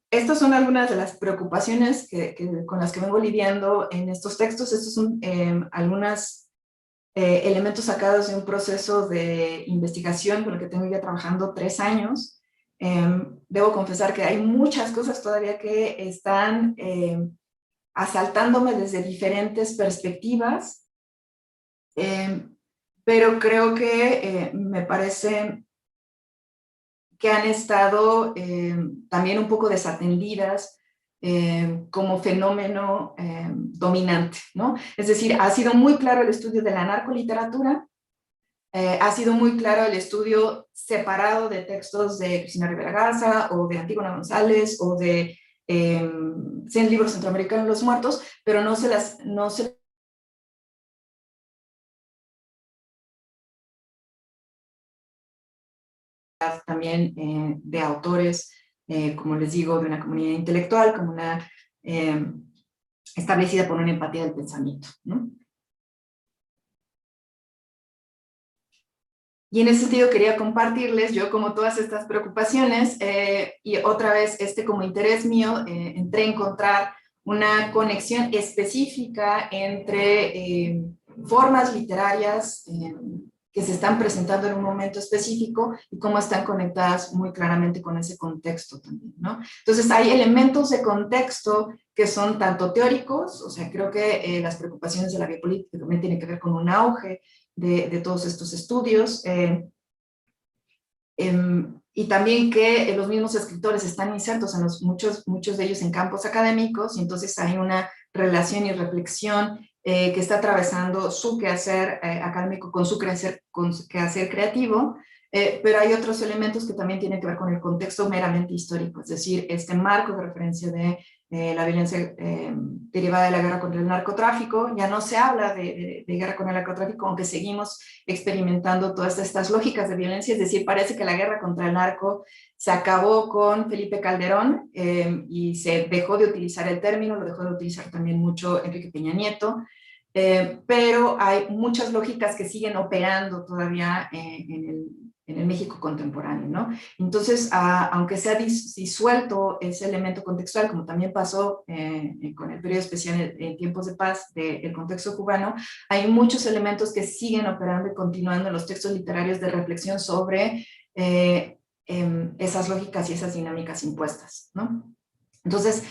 estas son algunas de las preocupaciones con las que vengo lidiando en estos textos. Estos son algunas elementos sacados de un proceso de investigación con el que tengo ya trabajando 3 años. Debo confesar que hay muchas cosas todavía que están asaltándome desde diferentes perspectivas, pero creo que me parece que han estado también un poco desatendidas como fenómeno dominante, ¿no? Es decir, ha sido muy claro el estudio de la narcoliteratura, ha sido muy claro el estudio separado de textos de Cristina Rivera Garza o de Antígona González o de 100 libros centroamericanos de los muertos, pero no se también de autores, como les digo, de una comunidad intelectual, como una establecida por una empatía del pensamiento, ¿no? Y en ese sentido quería compartirles, yo como todas estas preocupaciones, y otra vez como interés mío, entré a encontrar una conexión específica entre formas literarias que se están presentando en un momento específico y cómo están conectadas muy claramente con ese contexto también, ¿no? Entonces hay elementos de contexto que son tanto teóricos, o sea, creo que las preocupaciones de la biopolítica también tienen que ver con un auge de todos estos estudios, y también que los mismos escritores están insertos en muchos de ellos en campos académicos, y entonces hay una relación y reflexión que está atravesando su quehacer académico con su quehacer creativo, pero hay otros elementos que también tienen que ver con el contexto meramente histórico, es decir, este marco de referencia de la violencia derivada de la guerra contra el narcotráfico. Ya no se habla de guerra contra el narcotráfico, aunque seguimos experimentando todas estas lógicas de violencia, es decir, parece que la guerra contra el narco se acabó con Felipe Calderón y se dejó de utilizar el término, lo dejó de utilizar también mucho Enrique Peña Nieto, pero hay muchas lógicas que siguen operando todavía en el México contemporáneo, ¿no? Entonces, aunque se ha disuelto ese elemento contextual, como también pasó con el periodo especial en tiempos de paz del contexto cubano, hay muchos elementos que siguen operando y continuando en los textos literarios de reflexión sobre esas lógicas y esas dinámicas impuestas, ¿no? Entonces,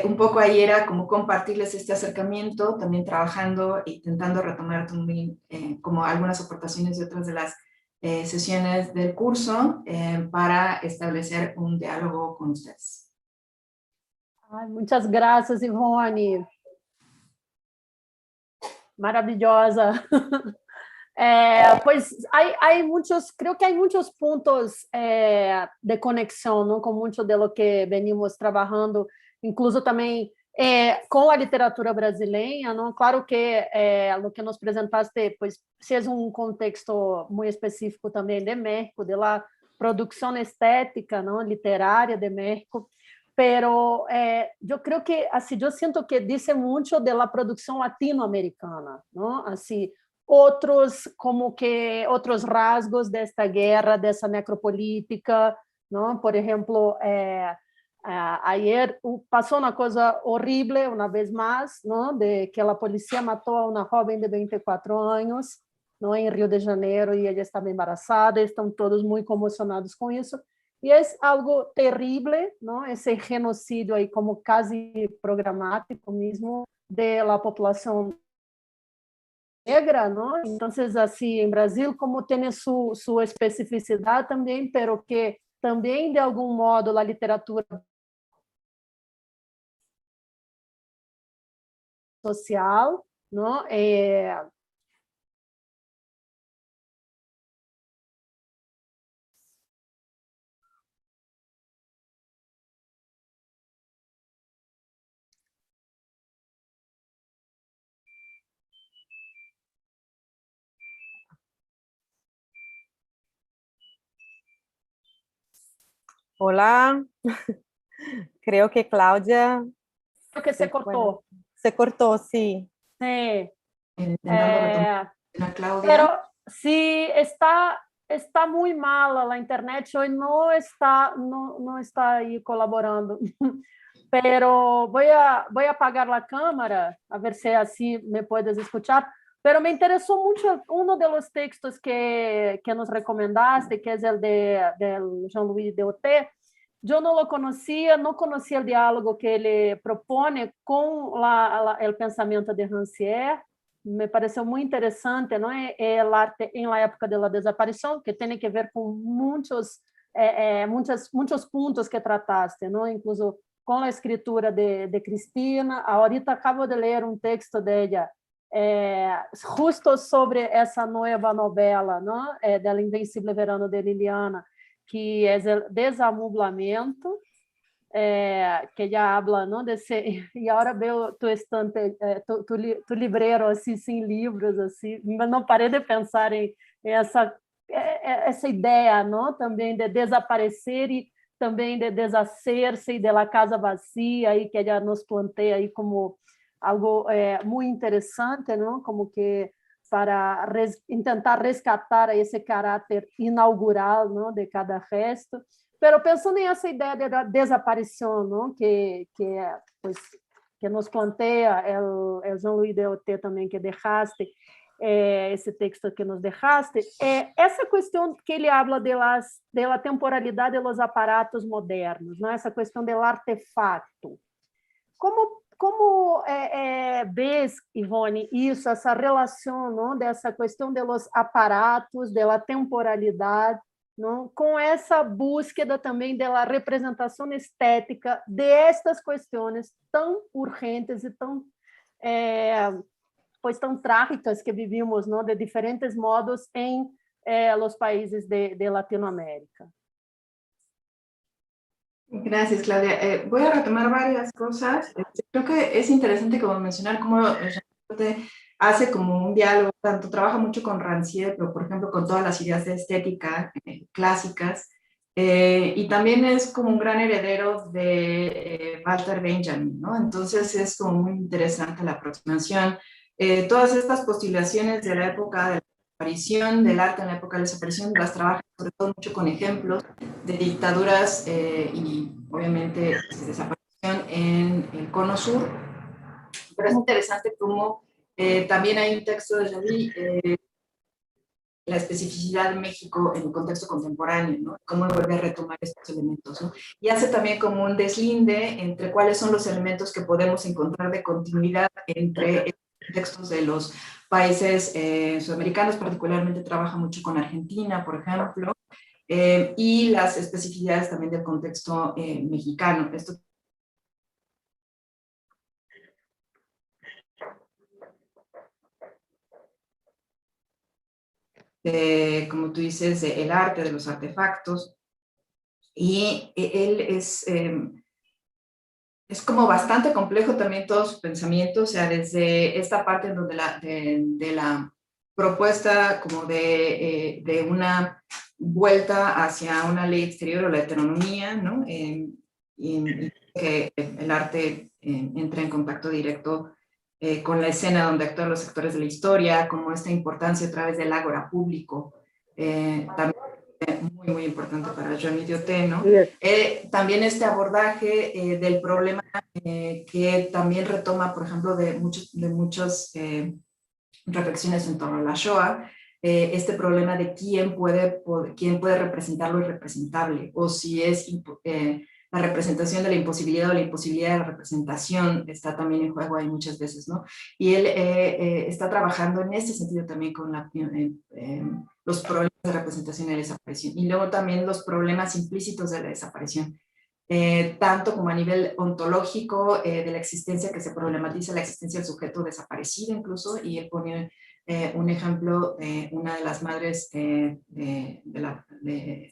un poco ahí era como compartirles este acercamiento, también trabajando e intentando retomar también, como algunas aportaciones de otras de las sesiones del curso para establecer un diálogo con ustedes. Ai, muitas graças, Ivone. Maravilhosa. Pues hay muchos, creo que hay muchos puntos de conexión, ¿no? Con mucho de lo que venimos trabajando, incluso também com a literatura brasileira, ¿no? Claro que lo que nos presentaste, pues, si es un contexto muy específico también de México, de la producción estética, ¿no? Literaria de México, pero yo creo que, assim, yo siento que dice mucho de la producción latinoamericana, ¿no? Así, como que outros rasgos desta guerra, dessa necropolítica, não? Por exemplo, ayer passou uma coisa horrível, uma vez mais, não? De que a polícia matou a uma jovem de 24 anos, não? Em Rio de Janeiro, e ela estava embaraçada, estão todos muito comocionados com isso, e é algo terrível, não? Esse genocídio aí como quase programático mesmo de la população negra, ¿no? Entonces, así, en Brasil, como tiene su especificidad también, pero que también, de algún modo, la literatura social, ¿no? Hola, creo que Cláudia Creo que se cortó. se cortó, sí. Sí. Intentando retomar a Claudia. Pero sí, está muy mala la internet hoy, no está ahí colaborando. Pero voy a apagar la cámara, a ver si así me puedes escuchar. Pero me interesó mucho uno de los textos que nos recomendaste, que es el del Jean-Louis Deoté. Yo no lo conocía, no conocía el diálogo que ele propone con el pensamiento de Rancière. Me pareceu muito interessante, não é? El arte em la época de la desaparição, que tem que ver com muitos pontos que trataste, não? Incluso com a escritura de Cristina. Ahorita acabo de ler um texto dela, justo sobre essa nova novela, não? Del Invencível Verano de Liliana, que é o desamublamento, que já habla, ¿no? E agora veo tu estante, tu librero assim, sem livros, assim, mas não parei de pensar em essa ideia, não? Também de desaparecer e também de deshacer-se e da casa vazia, aí que ela nos planteia aí como algo muito interessante, não? Como que para tentar resgatar esse caráter inaugural, não? De cada resto. Pero pensando nessa ideia da desaparição, não? Que nos planteia o Jean-Louis Deoté também, que deixaste, esse texto que nos deixaste, essa questão que ele habla de la temporalidade dos aparatos modernos, não? Essa questão do artefacto. Como vês, Ivone, isso, essa relação, não? Dessa questão dos aparatos, da temporalidade, não? Com essa búsqueda também da representação estética destas questões tão urgentes e tão trágicas que vivimos, não? De diferentes modos em los países de Latinoamérica. Gracias, Claudia. Voy a retomar varias cosas. Creo que es interesante como mencionar cómo hace como un diálogo, tanto trabaja mucho con Rancière, pero por ejemplo con todas las ideas de estética clásicas, y también es como un gran heredero de Walter Benjamin, ¿no? Entonces es como muy interesante la aproximación. Todas estas postulaciones de la época de la desaparición, del arte en la época de la desaparición, las trabaja sobre todo mucho con ejemplos de dictaduras y obviamente de desaparición en el Cono Sur. Pero es interesante cómo también hay un texto de Joly, la especificidad de México en el contexto contemporáneo, ¿no? Cómo vuelve a retomar estos elementos, ¿no? Y hace también como un deslinde entre cuáles son los elementos que podemos encontrar de continuidad entre textos de los países sudamericanos, particularmente trabaja mucho con Argentina, por ejemplo, y las especificidades también del contexto mexicano. Esto como tú dices, el arte de los artefactos, y él es como bastante complejo también todo su pensamiento, o sea, desde esta parte en donde de la propuesta como de una vuelta hacia una ley exterior o la heteronomía, ¿no? Y que el arte entra en contacto directo con la escena donde actúan los actores de la historia, como esta importancia a través del ágora público, también muy, muy importante para Johnny Dioté, ¿no? También este abordaje del problema que también retoma, por ejemplo, de muchas reflexiones en torno a la Shoah, este problema de quién puede representar lo irrepresentable, o si es la representación de la imposibilidad o la imposibilidad de la representación está también en juego ahí muchas veces, ¿no? Y él está trabajando en este sentido también con los problemas de representación y de desaparición, y luego también los problemas implícitos de la desaparición. Tanto como a nivel ontológico de la existencia, que se problematiza la existencia del sujeto desaparecido incluso, y él pone un ejemplo de una de las madres de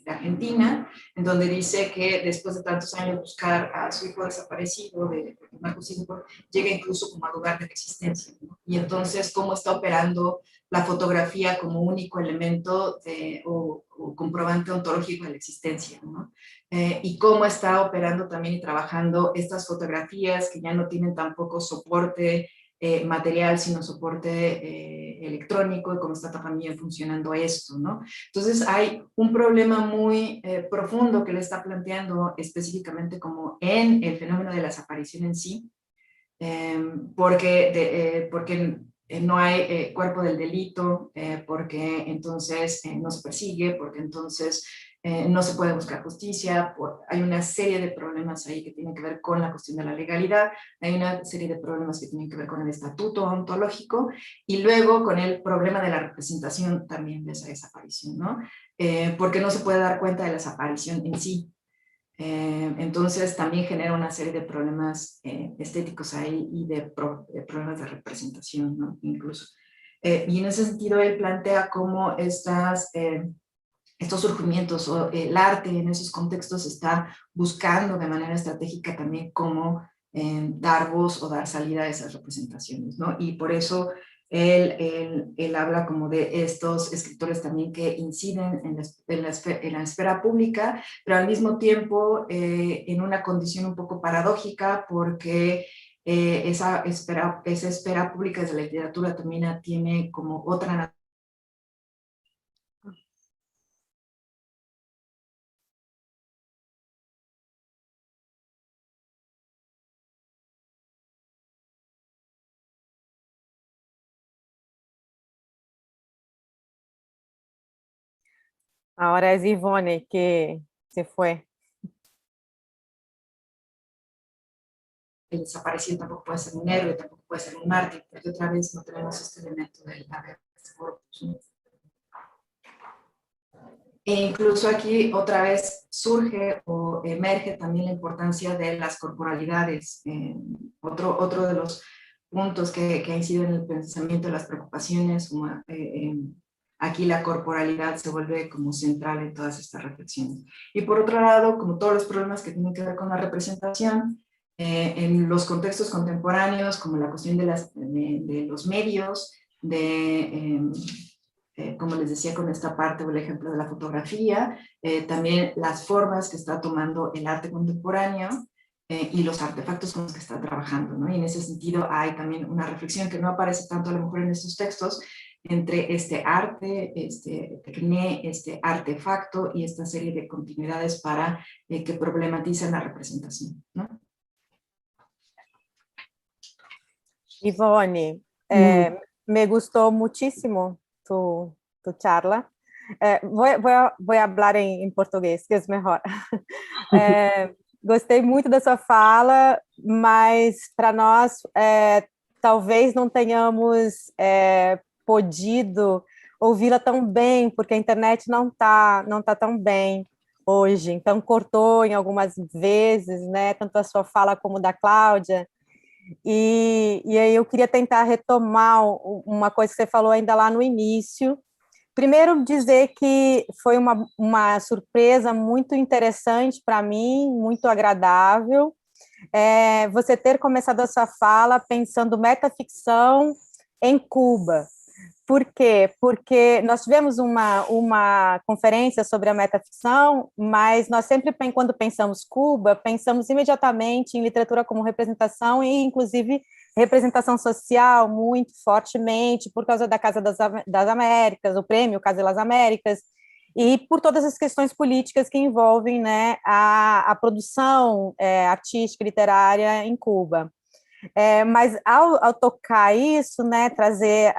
Argentina, en donde dice que después de tantos años buscar a su hijo desaparecido, de Marcos Hijo, llega incluso como a dudar de la existencia, ¿no? Y entonces cómo está operando la fotografía como único elemento o comprobante ontológico de la existencia, ¿no? Y cómo está operando también y trabajando estas fotografías que ya no tienen tampoco soporte material, sino soporte electrónico, y cómo está también funcionando esto, ¿no? Entonces hay un problema muy profundo que le está planteando específicamente como en el fenómeno de la desaparición en sí, porque no hay cuerpo del delito, porque entonces no se persigue, porque entonces no se puede buscar justicia, hay una serie de problemas ahí que tienen que ver con la cuestión de la legalidad, hay una serie de problemas que tienen que ver con el estatuto ontológico, y luego con el problema de la representación también de esa desaparición, ¿no? Porque no se puede dar cuenta de la desaparición en sí. Entonces también genera una serie de problemas estéticos ahí y de problemas de representación, ¿no? Incluso. Y en ese sentido él plantea cómo estos surgimientos o el arte en esos contextos está buscando de manera estratégica también cómo dar voz o dar salida a esas representaciones, ¿no? Y por eso él habla como de estos escritores también que inciden en la esfera pública, pero al mismo tiempo en una condición un poco paradójica, porque esa esfera pública de la literatura también tiene como otra. Ahora es Ivone que se fue. El desaparecido tampoco puede ser un héroe, tampoco puede ser un mártir, porque otra vez no tenemos este elemento del haber corpus, ¿no? E incluso aquí otra vez surge o emerge también la importancia de las corporalidades. Otro de los puntos que ha incidido en el pensamiento de las preocupaciones, como aquí la corporalidad se vuelve como central en todas estas reflexiones. Y por otro lado, como todos los problemas que tienen que ver con la representación, en los contextos contemporáneos, como la cuestión de los medios, como les decía con esta parte o el ejemplo de la fotografía, también las formas que está tomando el arte contemporáneo y los artefactos con los que está trabajando, ¿no? Y en ese sentido hay también una reflexión que no aparece tanto a lo mejor en estos textos, entre este arte, este tecné, este artefacto y esta serie de continuidades para que problematizan la representación, ¿no? Ivone, me gustó muchísimo tu charla. Voy a hablar em português, que é melhor. Gostei muito da sua fala, mas para nós talvez não tenhamos podido ouvi-la tão bem, porque a internet não tá tão bem hoje. Então cortou em algumas vezes, né? Tanto a sua fala como da Cláudia. E aí eu queria tentar retomar uma coisa que você falou ainda lá no início. Primeiro, dizer que foi uma surpresa muito interessante para mim, muito agradável, você ter começado a sua fala pensando metaficção em Cuba, Por quê? Porque nós tivemos uma conferência sobre a metaficção, mas nós sempre, quando pensamos Cuba, pensamos imediatamente em literatura como representação e, inclusive, representação social muito fortemente por causa da Casa das Américas, o prêmio Casa das Américas, e por todas as questões políticas que envolvem, né, a produção artística e literária em Cuba. Mas ao tocar isso, né, trazer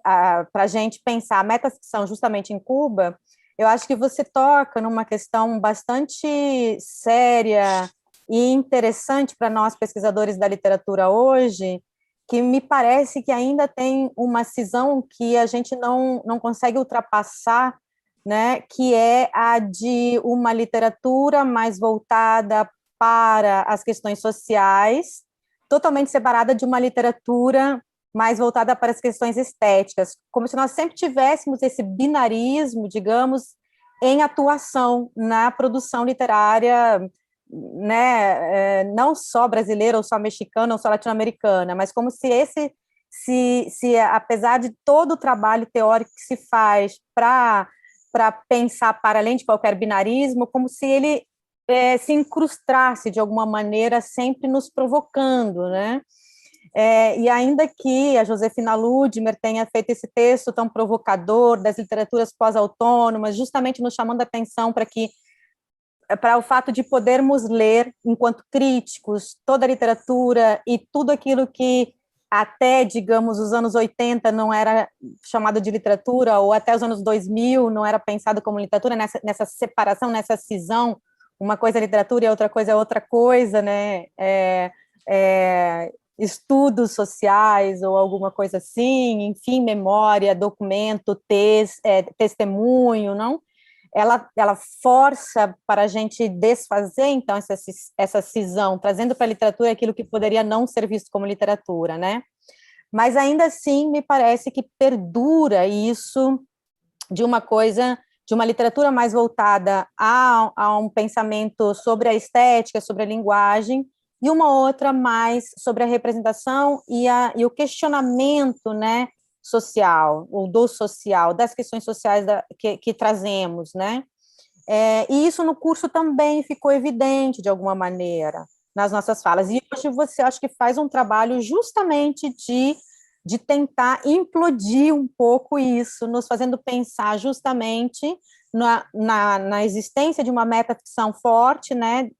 para a gente pensar a metaficção justamente em Cuba, eu acho que você toca numa questão bastante séria e interessante para nós pesquisadores da literatura hoje, que me parece que ainda tem uma cisão que a gente não consegue ultrapassar, né, que é a de uma literatura mais voltada para as questões sociais, totalmente separada de uma literatura mais voltada para as questões estéticas, como se nós sempre tivéssemos esse binarismo, digamos, em atuação na produção literária, né, não só brasileira, ou só mexicana, ou só latino-americana, mas como se apesar de todo o trabalho teórico que se faz para pensar para além de qualquer binarismo, como se ele se incrustasse de alguma maneira, sempre nos provocando, né? E ainda que a Josefina Ludmer tenha feito esse texto tão provocador das literaturas pós-autônomas, justamente nos chamando a atenção para o fato de podermos ler, enquanto críticos, toda a literatura e tudo aquilo que até, digamos, os anos 80 não era chamado de literatura, ou até os anos 2000 não era pensado como literatura, nessa separação, nessa cisão, uma coisa é literatura e outra coisa é outra coisa, né? Estudos sociais ou alguma coisa assim, enfim, memória, documento, testemunho, não? Ela força para a gente desfazer, então, essa cisão, trazendo para a literatura aquilo que poderia não ser visto como literatura, né? Mas, ainda assim, me parece que perdura isso de uma literatura mais voltada a um pensamento sobre a estética, sobre a linguagem, e uma outra mais sobre a representação e o questionamento, né, social, ou do social, das questões sociais que trazemos, né? E isso no curso também ficou evidente, de alguma maneira, nas nossas falas. E hoje você acho que faz um trabalho justamente de tentar implodir um pouco isso, nos fazendo pensar justamente na existência de uma metaficção forte, né,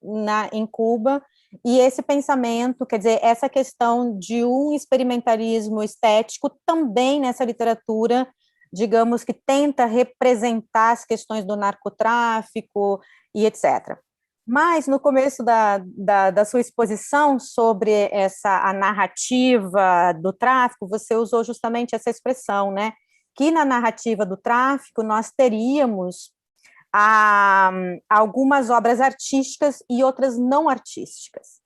em Cuba, e esse pensamento, quer dizer, essa questão de um experimentalismo estético também nessa literatura, digamos, que tenta representar as questões do narcotráfico e etc. Mas, no começo da sua exposição sobre a narrativa do tráfico, você usou justamente essa expressão, né? Que na narrativa do tráfico nós teríamos algumas obras artísticas e outras não artísticas.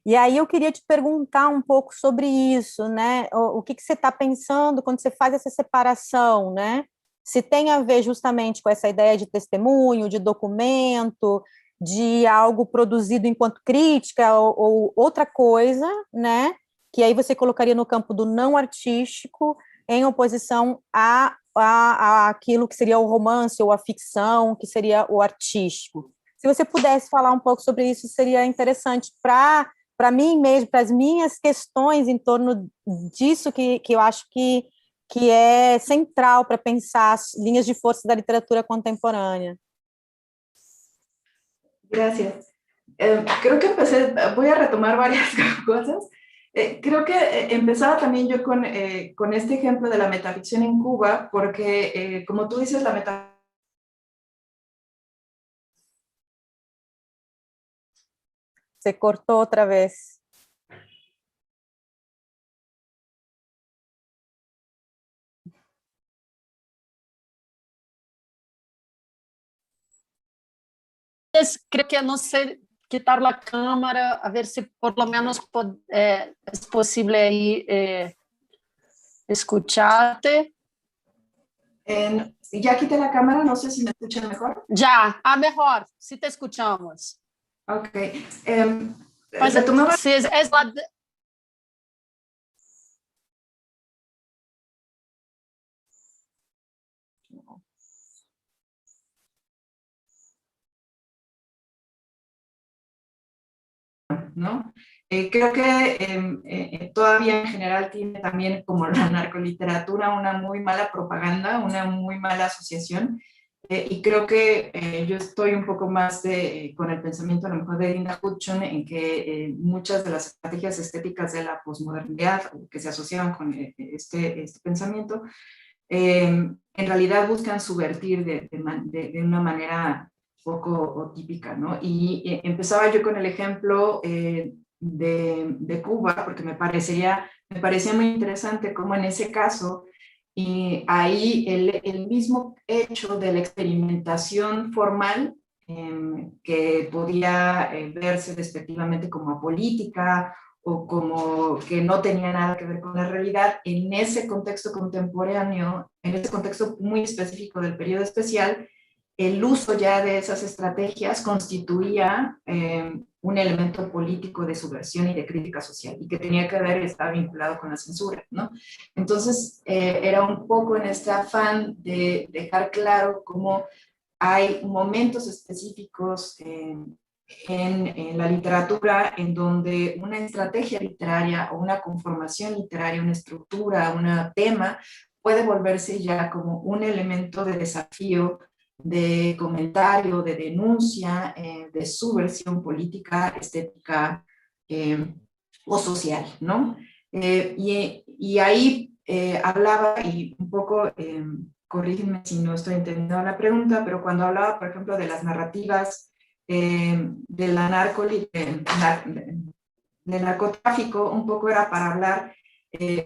E aí eu queria te perguntar um pouco sobre isso, né? O que você está pensando quando você faz essa separação, né? Se tem a ver justamente com essa ideia de testemunho, de documento, de algo produzido enquanto crítica ou outra coisa, né? Que aí você colocaria no campo do não artístico, em oposição a aquilo que seria o romance ou a ficção, que seria o artístico. Se você pudesse falar um pouco sobre isso, seria interessante para mim mesmo, para as minhas questões em torno disso que eu acho que é central para pensar as linhas de força da literatura contemporânea. Gracias. Creo que voy a retomar varias cosas. Creo que empezaba también yo con este ejemplo de la metaficción en Cuba, porque como tú dices, la metaficción... Se cortó otra vez. Creo que no sé quitar la cámara, a ver si por lo menos es posible ahí escucharte. Ya quité la cámara, no sé si me escuchan mejor. Ya, mejor, sí te escuchamos. Ok. Pues, si es ¿no? Creo que todavía en general tiene también como la narcoliteratura una muy mala propaganda, una muy mala asociación, y creo que yo estoy un poco más con el pensamiento a lo mejor de Linda Hudson, en que muchas de las estrategias estéticas de la posmodernidad que se asociaban con este pensamiento, en realidad buscan subvertir de una manera poco típica, ¿no? Y empezaba yo con el ejemplo de Cuba, porque me parecía muy interesante cómo en ese caso, y ahí el mismo hecho de la experimentación formal, que podía verse despectivamente como apolítica o como que no tenía nada que ver con la realidad, en ese contexto contemporáneo, en ese contexto muy específico del periodo especial, el uso ya de esas estrategias constituía un elemento político de subversión y de crítica social, y que tenía que ver, estaba vinculado con la censura, ¿no? Entonces, era un poco en este afán de dejar claro cómo hay momentos específicos en la literatura en donde una estrategia literaria o una conformación literaria, una estructura, un tema, puede volverse ya como un elemento de desafío, de comentario, de denuncia, de subversión política, estética o social, ¿no? Y ahí hablaba, y un poco, corrígeme si no estoy entendiendo la pregunta, pero cuando hablaba, por ejemplo, de las narrativas de la del narcotráfico, un poco era para hablar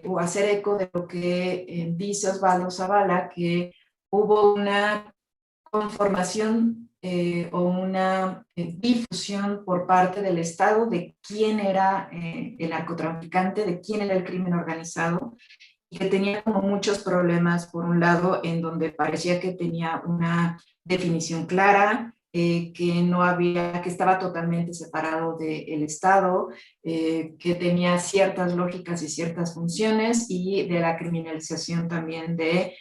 o hacer eco de lo que dice Osvaldo Zavala, que hubo una conformación o una difusión por parte del Estado de quién era el narcotraficante, de quién era el crimen organizado, y que tenía como muchos problemas, por un lado, en donde parecía que tenía una definición clara, que no había, que estaba totalmente separado del Estado, que tenía ciertas lógicas y ciertas funciones, y de la criminalización también de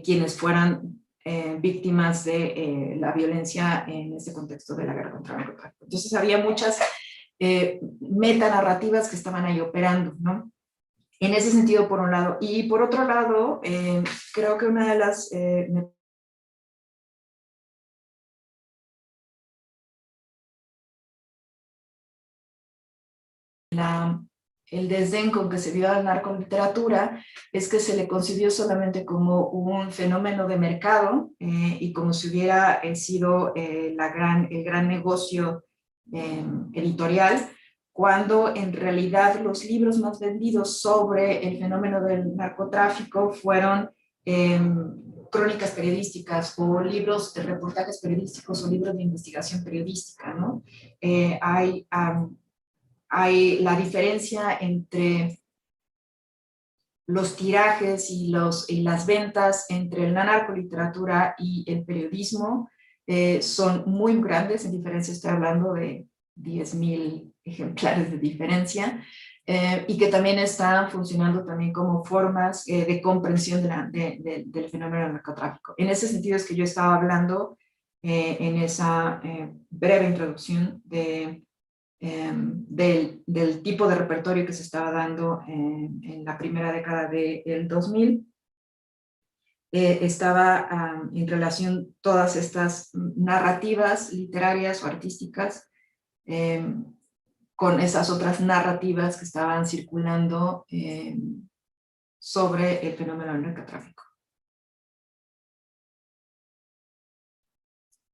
quienes fueran víctimas de la violencia en este contexto de la guerra contra el narcotráfico. Entonces había muchas metanarrativas que estaban ahí operando, ¿no? En ese sentido, por un lado. Y por otro lado, creo que una de las el desdén con que se vio a la narcoliteratura es que se le concibió solamente como un fenómeno de mercado y como si hubiera sido el gran negocio editorial, cuando en realidad los libros más vendidos sobre el fenómeno del narcotráfico fueron crónicas periodísticas o libros de reportajes periodísticos o libros de investigación periodística, ¿no? Hay la diferencia entre los tirajes y las ventas entre la narcoliteratura y el periodismo son muy grandes. En diferencia, estoy hablando de 10.000 ejemplares de diferencia, y que también están funcionando también como formas de comprensión del fenómeno del narcotráfico. En ese sentido es que yo estaba hablando en esa breve introducción del tipo de repertorio que se estaba dando en la primera década del 2000. Estaba en relación todas estas narrativas literarias o artísticas con esas otras narrativas que estaban circulando sobre el fenómeno del narcotráfico.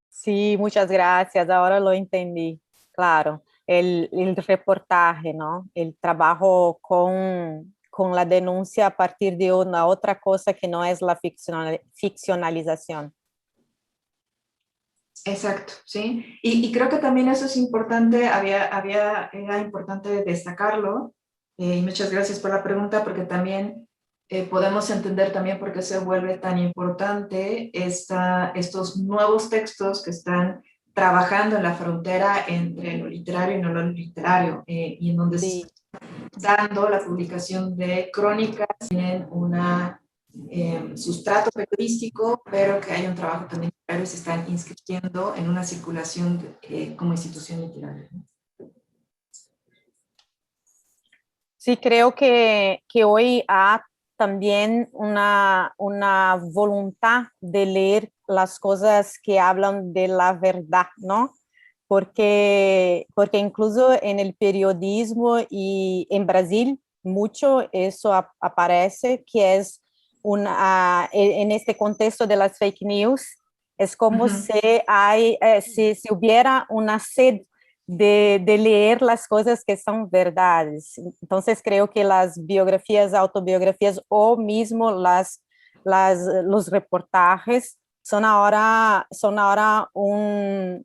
Sí, muchas gracias. Ahora lo entendí. Claro, el reportaje, ¿no? El trabajo con la denuncia a partir de una otra cosa que no es la ficcionalización. Exacto, sí. Y creo que también eso es importante, era importante destacarlo, y muchas gracias por la pregunta, porque también podemos entender también por qué se vuelve tan importante estos nuevos textos que están trabajando en la frontera entre lo literario y no lo literario, y en donde Sí. se está dando la publicación de crónicas, tienen una sustrato periodístico, pero que hay un trabajo también literario y se están inscribiendo en una circulación como institución literaria. Sí, creo que hoy hay también una voluntad de leer las cosas que hablan de la verdad, ¿no? Porque incluso en el periodismo y en Brasil mucho eso aparece, que es en este contexto de las fake news, es como Ujú. si hubiera una sed de leer las cosas que son verdades. Entonces creo que las biografías, autobiografías o mismo los reportajes son ahora un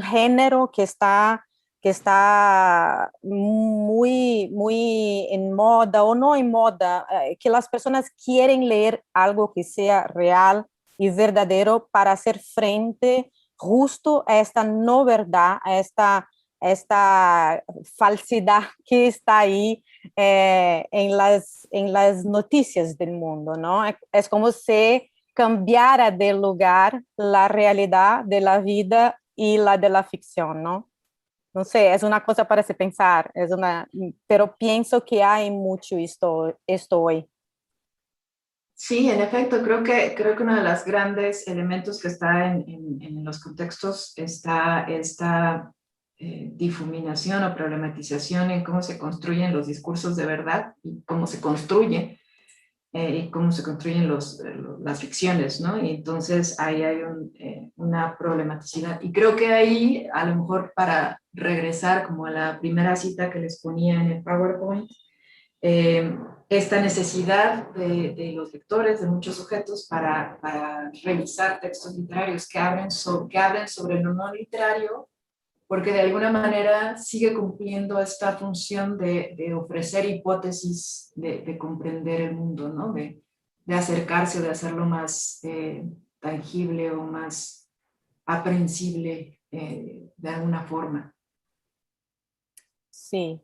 género que está muy en moda o no en moda, que las personas quieren leer algo que sea real y verdadero para hacer frente justo a esta no verdad, a esta falsidad que está ahí en las noticias del mundo, ¿no? Es como si cambiara de lugar la realidad de la vida y la de la ficción, ¿no? No sé, es una cosa para se pensar, pero pienso que hay mucho esto hoy. Sí, en efecto, creo que uno de los grandes elementos que está en los contextos está esta difuminación o problematización en cómo se construyen los discursos de verdad y cómo se construye y cómo se construyen las ficciones, ¿no? Y entonces ahí hay una problematicidad. Y creo que ahí, a lo mejor para regresar como a la primera cita que les ponía en el PowerPoint, eh, esta necesidad de los lectores, de muchos sujetos, para revisar textos literarios que hablen sobre lo no literario, porque de alguna manera sigue cumpliendo esta función de ofrecer hipótesis de comprender el mundo, ¿no? De acercarse, de hacerlo más tangible o más aprehensible de alguna forma. Sí.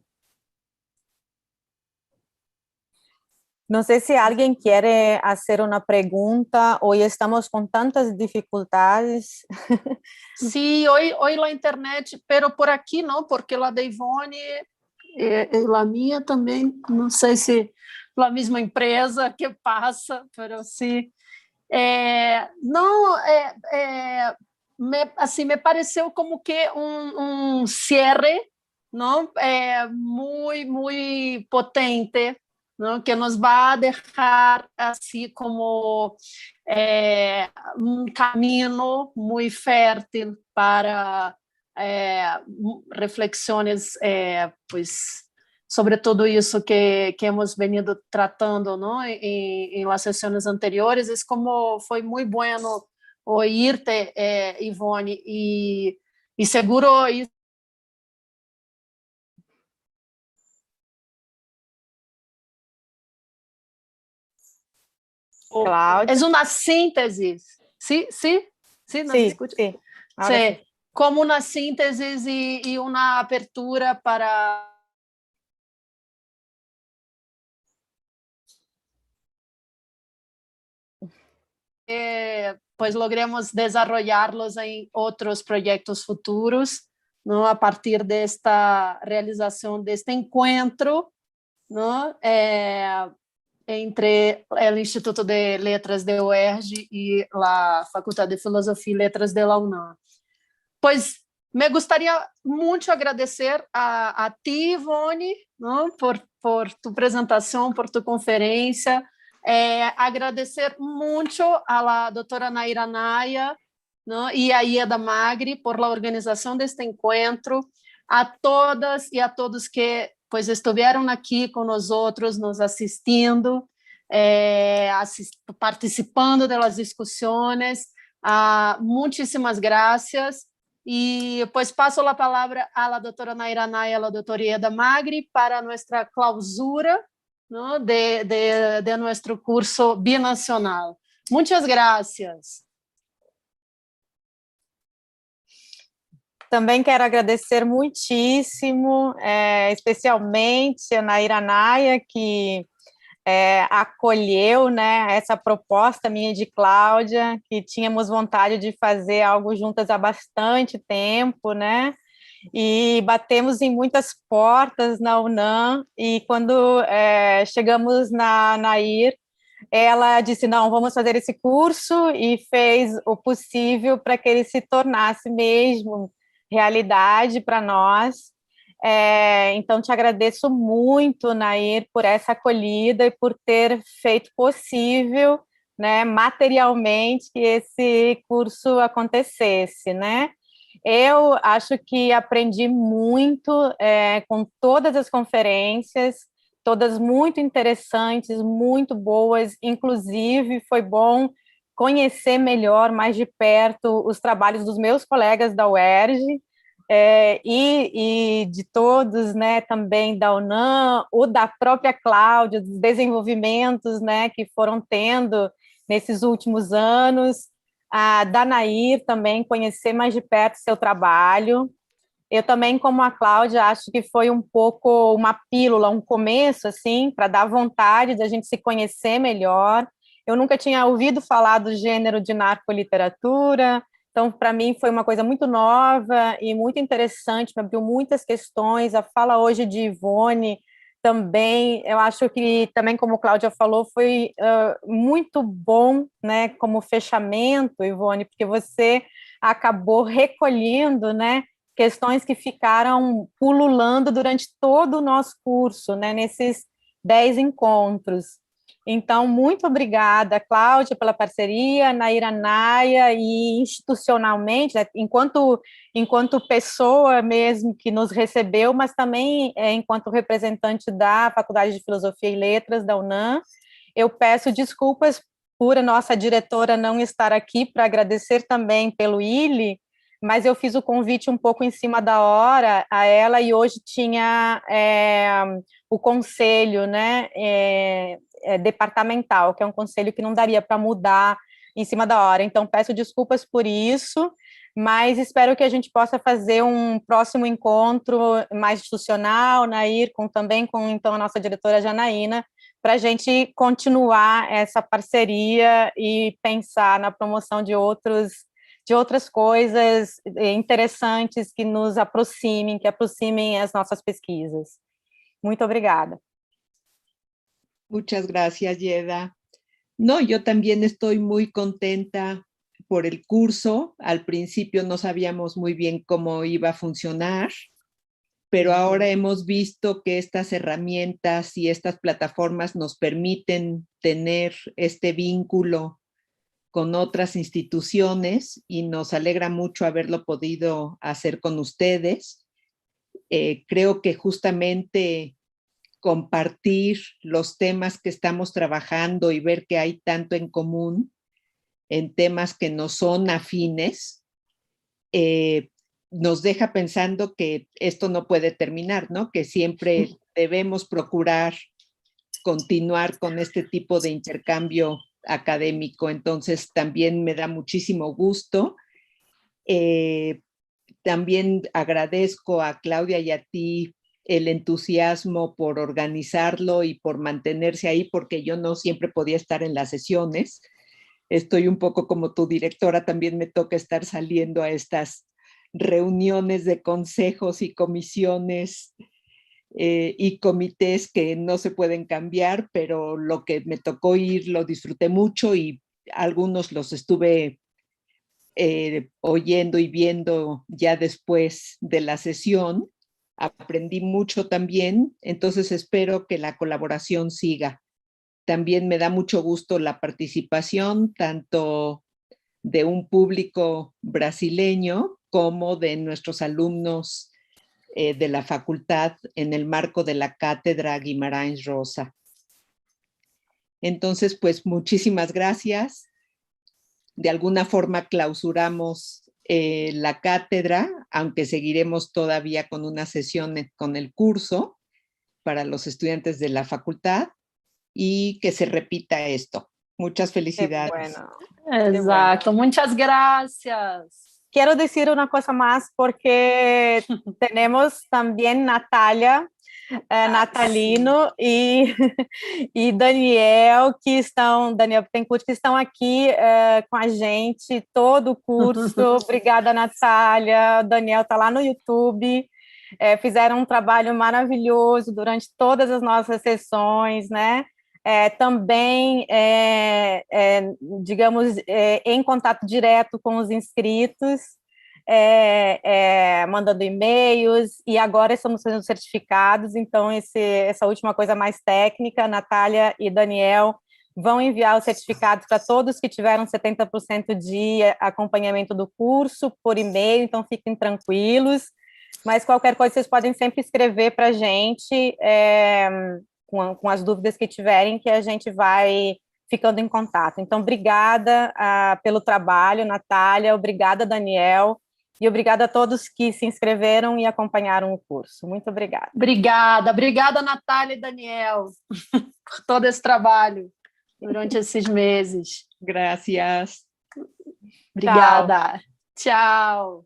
No sé si alguien quiere hacer una pregunta. Hoy estamos con tantas dificultades. Sí, hoy la internet, pero por aqui não, porque la de Ivone e la minha também, não sei se la mesma empresa que passa, pero sim. Não, assim, me pareceu como que um cierre, não, muito potente, não, que nos vai deixar assim como um caminho muito fértil para reflexões, pues, sobre tudo isso que hemos venido tratando, não, em las sessões anteriores. É como foi muito bueno oírte, Ivone, e seguro isso é Cláudia. uma síntese. Sim, sim, sim, nos Sí, escuta. sí, ahora Sí, sí. como uma síntese e uma apertura para pues logremos desarrollarlos en otros proyectos futuros, ¿no? A partir de esta realización de este encuentro, ¿no? Entre el Instituto de Letras de UERJ y la Facultad de Filosofía y Letras de la UNAM. Pues me gustaría mucho agradecer a ti, Ivone, ¿no? por tu presentación, por tu conferencia. Agradecer muito a la doutora Naira Naya, ¿no? E a Ieda Magri por la organização deste encontro, a todas e a todos que pues estiveram aqui com nós outros, nos assistindo, participando das discussões. Muitíssimas graças. E pues passo a palavra a la doutora Naira Naya e a la doutora Ieda Magri para nossa clausura, ¿no? de nuestro curso binacional. Muchas gracias. Também quero agradecer muitíssimo, especialmente a Naira Naya, que acolheu, né, essa proposta minha de Cláudia, que tínhamos vontade de fazer algo juntas há bastante tempo, né? e batemos em muitas portas na UNAM, e quando chegamos na Nair, ela disse, não, vamos fazer esse curso, e fez o possível para que ele se tornasse mesmo realidade para nós. Então, te agradeço muito, Nair, por essa acolhida e por ter feito possível, né, materialmente, que esse curso acontecesse, né? Eu acho que aprendi muito com todas as conferências, todas muito interessantes, muito boas, inclusive foi bom conhecer melhor, mais de perto, os trabalhos dos meus colegas da UERJ, e de todos, né, também da UNAM, o da própria Cláudia, dos desenvolvimentos, né, que foram tendo nesses últimos anos, a da Nair também, conhecer mais de perto seu trabalho. Eu também, como a Cláudia, acho que foi um pouco uma pílula, um começo, assim, para dar vontade de a gente se conhecer melhor. Eu nunca tinha ouvido falar do gênero de narcoliteratura, então, para mim, foi uma coisa muito nova e muito interessante, me abriu muitas questões. A fala hoje de Ivone também, eu acho que, também como a Cláudia falou, foi muito bom, né, como fechamento, Ivone, porque você acabou recolhendo, né, questões que ficaram pululando durante todo o nosso curso, né, nesses 10 encontros. Então, muito obrigada, Cláudia, pela parceria, Naira Naia, e institucionalmente, né, enquanto pessoa mesmo que nos recebeu, mas também enquanto representante da Faculdade de Filosofia e Letras da UNAM. Eu peço desculpas por a nossa diretora não estar aqui para agradecer também pelo ILE, mas eu fiz o convite um pouco em cima da hora a ela, e hoje tinha o conselho, né, departamental, que é um conselho que não daria para mudar em cima da hora. Então, peço desculpas por isso, mas espero que a gente possa fazer um próximo encontro mais institucional, Nair, também com então, a nossa diretora Janaína, para a gente continuar essa parceria e pensar na promoção de outras coisas interessantes que nos aproximem, que aproximem as nossas pesquisas. Muito obrigada. Muchas gracias, Yeda. No, yo también estoy muy contenta por el curso. Al principio no sabíamos muy bien cómo iba a funcionar, pero ahora hemos visto que estas herramientas y estas plataformas nos permiten tener este vínculo con otras instituciones, y nos alegra mucho haberlo podido hacer con ustedes. Creo que justamente compartir los temas que estamos trabajando y ver que hay tanto en común en temas que no son afines, nos deja pensando que esto no puede terminar, ¿no? Que siempre debemos procurar continuar con este tipo de intercambio académico. Entonces, también me da muchísimo gusto. También agradezco a Claudia y a ti el entusiasmo por organizarlo y por mantenerse ahí, porque yo no siempre podía estar en las sesiones. Estoy un poco como tu directora, también me toca estar saliendo a estas reuniones de consejos y comisiones y comités que no se pueden cambiar, pero lo que me tocó ir lo disfruté mucho, y algunos los estuve oyendo y viendo ya después de la sesión. Aprendí mucho también, entonces espero que la colaboración siga. También me da mucho gusto la participación tanto de un público brasileño como de nuestros alumnos de la facultad en el marco de la cátedra Guimarães Rosa. Entonces, pues muchísimas gracias. De alguna forma clausuramos la cátedra, aunque seguiremos todavía con una sesión con el curso para los estudiantes de la facultad, y que se repita esto. Muchas felicidades. Bueno. Exato, bueno. Muchas gracias. Quiero decir una cosa más porque tenemos también Natalia Natalino e Daniel, Daniel Bittencourt, que estão aqui com a gente todo o curso. Obrigada, Natália. O Daniel está lá no YouTube. Fizeram um trabalho maravilhoso durante todas as nossas sessões, né? Também, digamos, em contato direto com os inscritos, mandando e-mails, e agora estamos sendo certificados, então essa última coisa mais técnica, Natália e Daniel vão enviar os certificados para todos que tiveram 70% de acompanhamento do curso por e-mail, então fiquem tranquilos, mas qualquer coisa vocês podem sempre escrever para a gente, com as dúvidas que tiverem, que a gente vai ficando em contato. Então, obrigada pelo trabalho, Natália, obrigada, Daniel, e obrigada a todos que se inscreveram e acompanharam o curso. Muito obrigada. Obrigada, Natália e Daniel, por todo esse trabalho durante esses meses. Gracias. Obrigada. Tchau.